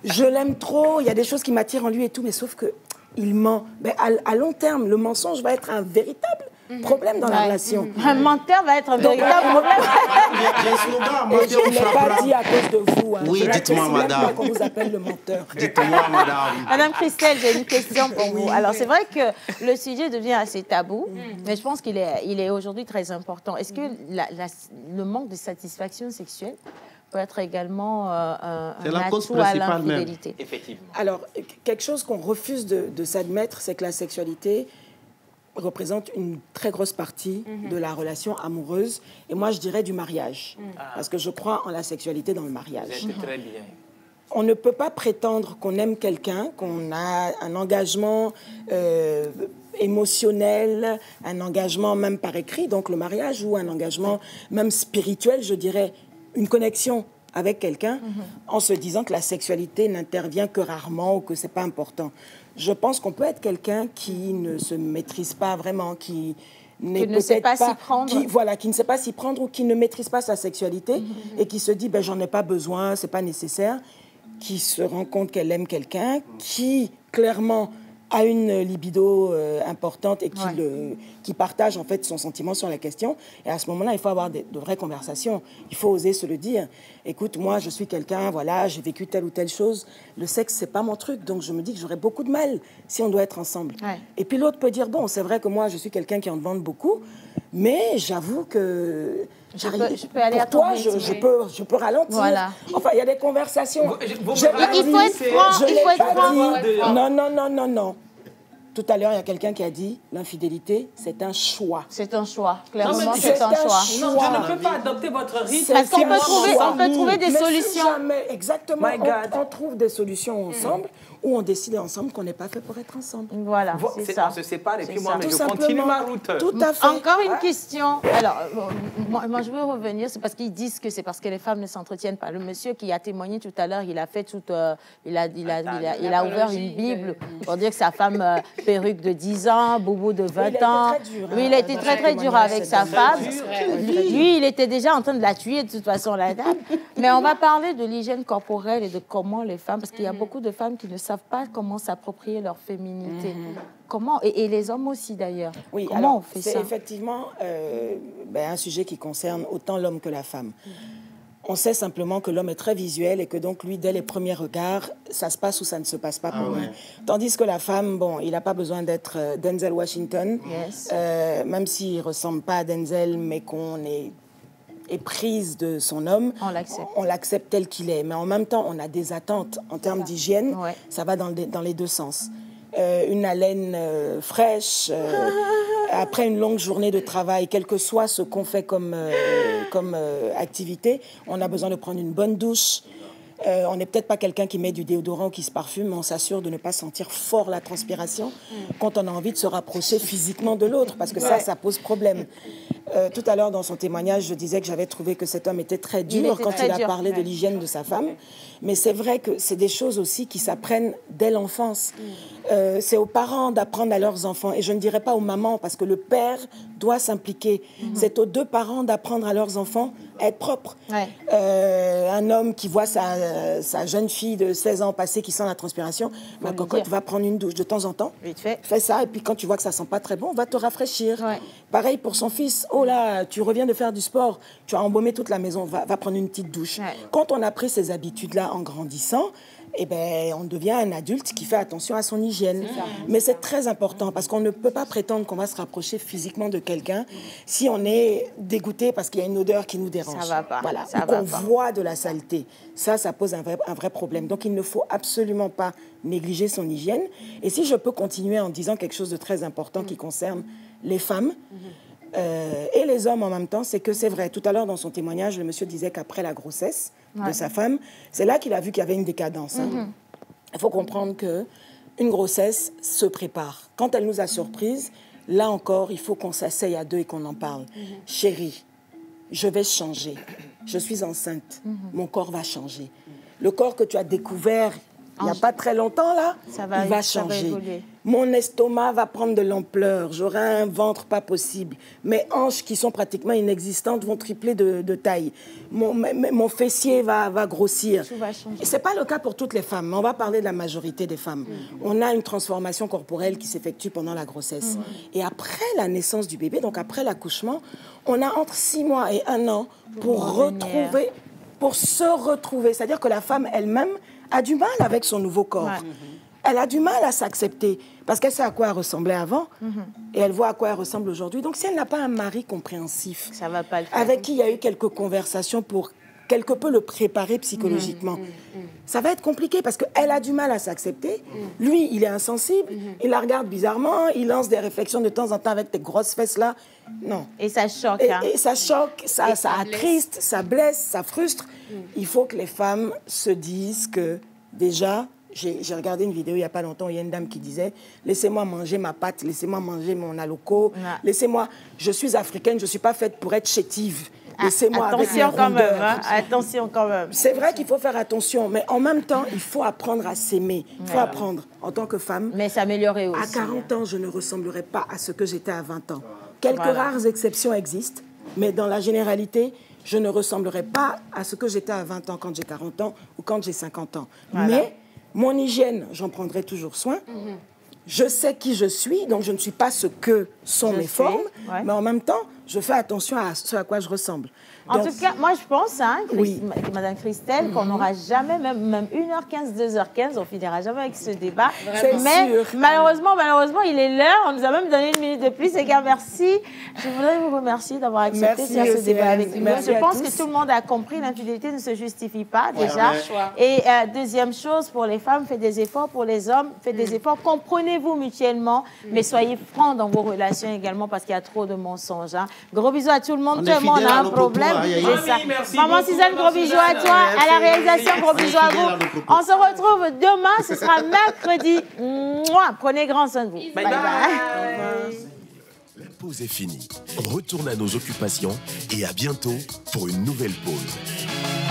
je l'aime trop, il y a des choses qui m'attirent en lui et tout, mais sauf que il ment. Mais à long terme, le mensonge va être un véritable problème dans la relation. Un menteur va être un véritable problème. Et je ne l'ai pas dit à cause de vous. Hein. Oui, dites-moi, madame. Qu'on vous appelle le menteur. Dites-moi, madame. Madame Christelle, j'ai une question pour vous. Alors, c'est vrai que le sujet devient assez tabou, mais je pense qu'il est aujourd'hui très important. Est-ce que le manque de satisfaction sexuelle peut être également un atout à l'infidélité? Effectivement. Alors, quelque chose qu'on refuse de s'admettre, c'est que la sexualité représente une très grosse partie de la relation amoureuse, et moi je dirais du mariage, parce que je crois en la sexualité dans le mariage. Vous êtes très bien. On ne peut pas prétendre qu'on aime quelqu'un, qu'on a un engagement émotionnel, un engagement même par écrit, donc le mariage, ou un engagement même spirituel, je dirais, une connexion avec quelqu'un, en se disant que la sexualité n'intervient que rarement ou que c'est pas important. Je pense qu'on peut être quelqu'un qui ne se maîtrise pas vraiment, qui ne sait pas s'y prendre, qui ne sait pas s'y prendre, ou qui ne maîtrise pas sa sexualité et qui se dit ben j'en ai pas besoin, c'est pas nécessaire, qui se rend compte qu'elle aime quelqu'un, qui clairement a une libido importante et qui partage en fait son sentiment sur la question. Et à ce moment-là, il faut avoir de vraies conversations. Il faut oser se le dire. Écoute, moi, je suis quelqu'un, voilà, j'ai vécu telle ou telle chose. Le sexe, c'est pas mon truc, donc je me dis que j'aurais beaucoup de mal si on doit être ensemble. Ouais. Et puis l'autre peut dire, bon, c'est vrai que moi, je suis quelqu'un qui en demande beaucoup, mais j'avoue que je peux aller pour toi, je peux ralentir. Voilà. Enfin, il y a des conversations. Il faut être franc. Non. Tout à l'heure, il y a quelqu'un qui a dit l'infidélité, c'est un choix. C'est un choix. Clairement, c'est un choix. Non, je ne peux pas adopter votre rythme. Parce qu'on peut trouver des solutions. Exactement. On trouve des solutions ensemble, ou on décide ensemble qu'on n'est pas fait pour être ensemble. Voilà, c'est ça. On se sépare et puis moi, je continue ma route. Tout à fait. Encore une question. Alors, moi, je veux revenir. C'est parce qu'ils disent que c'est parce que les femmes ne s'entretiennent pas. Le monsieur qui a témoigné tout à l'heure, il a fait il a ouvert une Bible pour dire que sa femme perruque de 10 ans, boubou de 20 ans. Oui, il a été très, très dur avec sa femme. Lui, il était déjà en train de la tuer de toute façon, la dame. Mais on va parler de l'hygiène corporelle et de comment les femmes, parce qu'il y a beaucoup de femmes qui ne savent pas comment s'approprier leur féminité. Comment, et les hommes aussi d'ailleurs. Oui, comment alors, on fait ça? C'est effectivement un sujet qui concerne autant l'homme que la femme. On sait simplement que l'homme est très visuel et que donc lui, dès les premiers regards, ça se passe ou ça ne se passe pas pour lui. Tandis que la femme, bon, il n'a pas besoin d'être Denzel Washington, même s'il ne ressemble pas à Denzel, mais qu'on est prise de son homme, on l'accepte tel qu'il est. Mais en même temps, on a des attentes en termes d'hygiène, ça va dans les deux sens. Une haleine fraîche, après une longue journée de travail, quel que soit ce qu'on fait comme activité, on a besoin de prendre une bonne douche. On n'est peut-être pas quelqu'un qui met du déodorant ou qui se parfume, mais on s'assure de ne pas sentir fort la transpiration quand on a envie de se rapprocher physiquement de l'autre, parce que ça pose problème. Tout à l'heure, dans son témoignage, je disais que j'avais trouvé que cet homme était très dur quand il a parlé de l'hygiène de sa femme. Mais c'est vrai que c'est des choses aussi qui s'apprennent dès l'enfance. C'est aux parents d'apprendre à leurs enfants. Et je ne dirais pas aux mamans, parce que le père doit s'impliquer. C'est aux deux parents d'apprendre à leurs enfants à être propres. Un homme qui voit sa jeune fille de 16 ans passer, qui sent la transpiration, ma cocotte, va prendre une douche de temps en temps. Fais ça, et puis quand tu vois que ça ne sent pas très bon, va te rafraîchir. Pareil pour son fils. Oh là, tu reviens de faire du sport, tu as embaumé toute la maison, va prendre une petite douche. Quand on a pris ces habitudes-là en grandissant, eh ben, on devient un adulte qui fait attention à son hygiène. Mais c'est très important parce qu'on ne peut pas prétendre qu'on va se rapprocher physiquement de quelqu'un si on est dégoûté parce qu'il y a une odeur qui nous dérange. Ça va pas. Voilà. Ou qu'on voit de la saleté. Ça pose un vrai problème. Donc, il ne faut absolument pas négliger son hygiène. Et si je peux continuer en disant quelque chose de très important qui concerne les femmes, et les hommes en même temps, c'est que c'est vrai. Tout à l'heure, dans son témoignage, le monsieur disait qu'après la grossesse de sa femme, c'est là qu'il a vu qu'il y avait une décadence. Il faut comprendre qu'une grossesse se prépare. Quand elle nous a surprises, là encore, il faut qu'on s'asseye à deux et qu'on en parle. Chérie, je vais changer. Je suis enceinte. Mon corps va changer. Le corps que tu as découvert il n'y a pas très longtemps, là, il va changer. Mon estomac va prendre de l'ampleur, j'aurai un ventre pas possible. Mes hanches qui sont pratiquement inexistantes vont tripler de taille. Mon fessier va grossir. Tout va changer. Ce n'est pas le cas pour toutes les femmes, mais on va parler de la majorité des femmes. On a une transformation corporelle qui s'effectue pendant la grossesse. Et après la naissance du bébé, donc après l'accouchement, on a entre 6 mois et 1 an pour se retrouver. C'est-à-dire que la femme elle-même a du mal avec son nouveau corps. Elle a du mal à s'accepter parce qu'elle sait à quoi elle ressemblait avant et elle voit à quoi elle ressemble aujourd'hui. Donc, si elle n'a pas un mari compréhensif, ça va pas le faire. Avec qui il y a eu quelques conversations pour quelque peu le préparer psychologiquement, ça va être compliqué parce qu'elle a du mal à s'accepter. Lui, il est insensible, il la regarde bizarrement, il lance des réflexions de temps en temps avec tes grosses fesses là. Non. Et ça choque. Et ça choque, ça attriste, ça blesse, ça frustre. Il faut que les femmes se disent que déjà... J'ai regardé une vidéo il n'y a pas longtemps, il y a une dame qui disait « Laissez-moi manger ma pâte, laissez-moi manger mon aloko, laissez-moi... Je suis africaine, je ne suis pas faite pour être chétive. Laissez-moi avec mes rondeurs. Attention quand même. C'est vrai qu'il faut faire attention, mais en même temps, il faut apprendre à s'aimer. Il faut apprendre en tant que femme. Mais s'améliorer aussi. À 40 ans, je ne ressemblerai pas à ce que j'étais à 20 ans. Quelques rares exceptions existent, mais dans la généralité... Je ne ressemblerai pas à ce que j'étais à 20 ans quand j'ai 40 ans ou quand j'ai 50 ans. Mais mon hygiène, j'en prendrai toujours soin. Je sais qui je suis, donc je ne suis pas ce que sont mes formes, mais en même temps, je fais attention à ce à quoi je ressemble. En tout cas, moi, je pense, Madame Christelle, qu'on n'aura jamais, même 1h15, 2h15, on finira jamais avec ce débat. Mais malheureusement, il est l'heure. On nous a même donné 1 minute de plus. Et gars, merci. Je voudrais vous remercier d'avoir accepté de faire ce débat avec nous. Je pense que tout le monde a compris, l'infidélité ne se justifie pas, déjà. Et deuxième chose, pour les femmes, faites des efforts. Pour les hommes, faites des efforts. Comprenez-vous mutuellement, mais soyez francs dans vos relations également, parce qu'il y a trop de mensonges. Gros bisous à tout le monde. Tout le monde a un problème. Maman Suzanne, gros bisous à toi. À la réalisation, gros bisous à vous. On se retrouve demain, ce sera mercredi. Prenez grand soin de vous. Bye bye. La pause est finie. On retourne à nos occupations et à bientôt pour une nouvelle pause.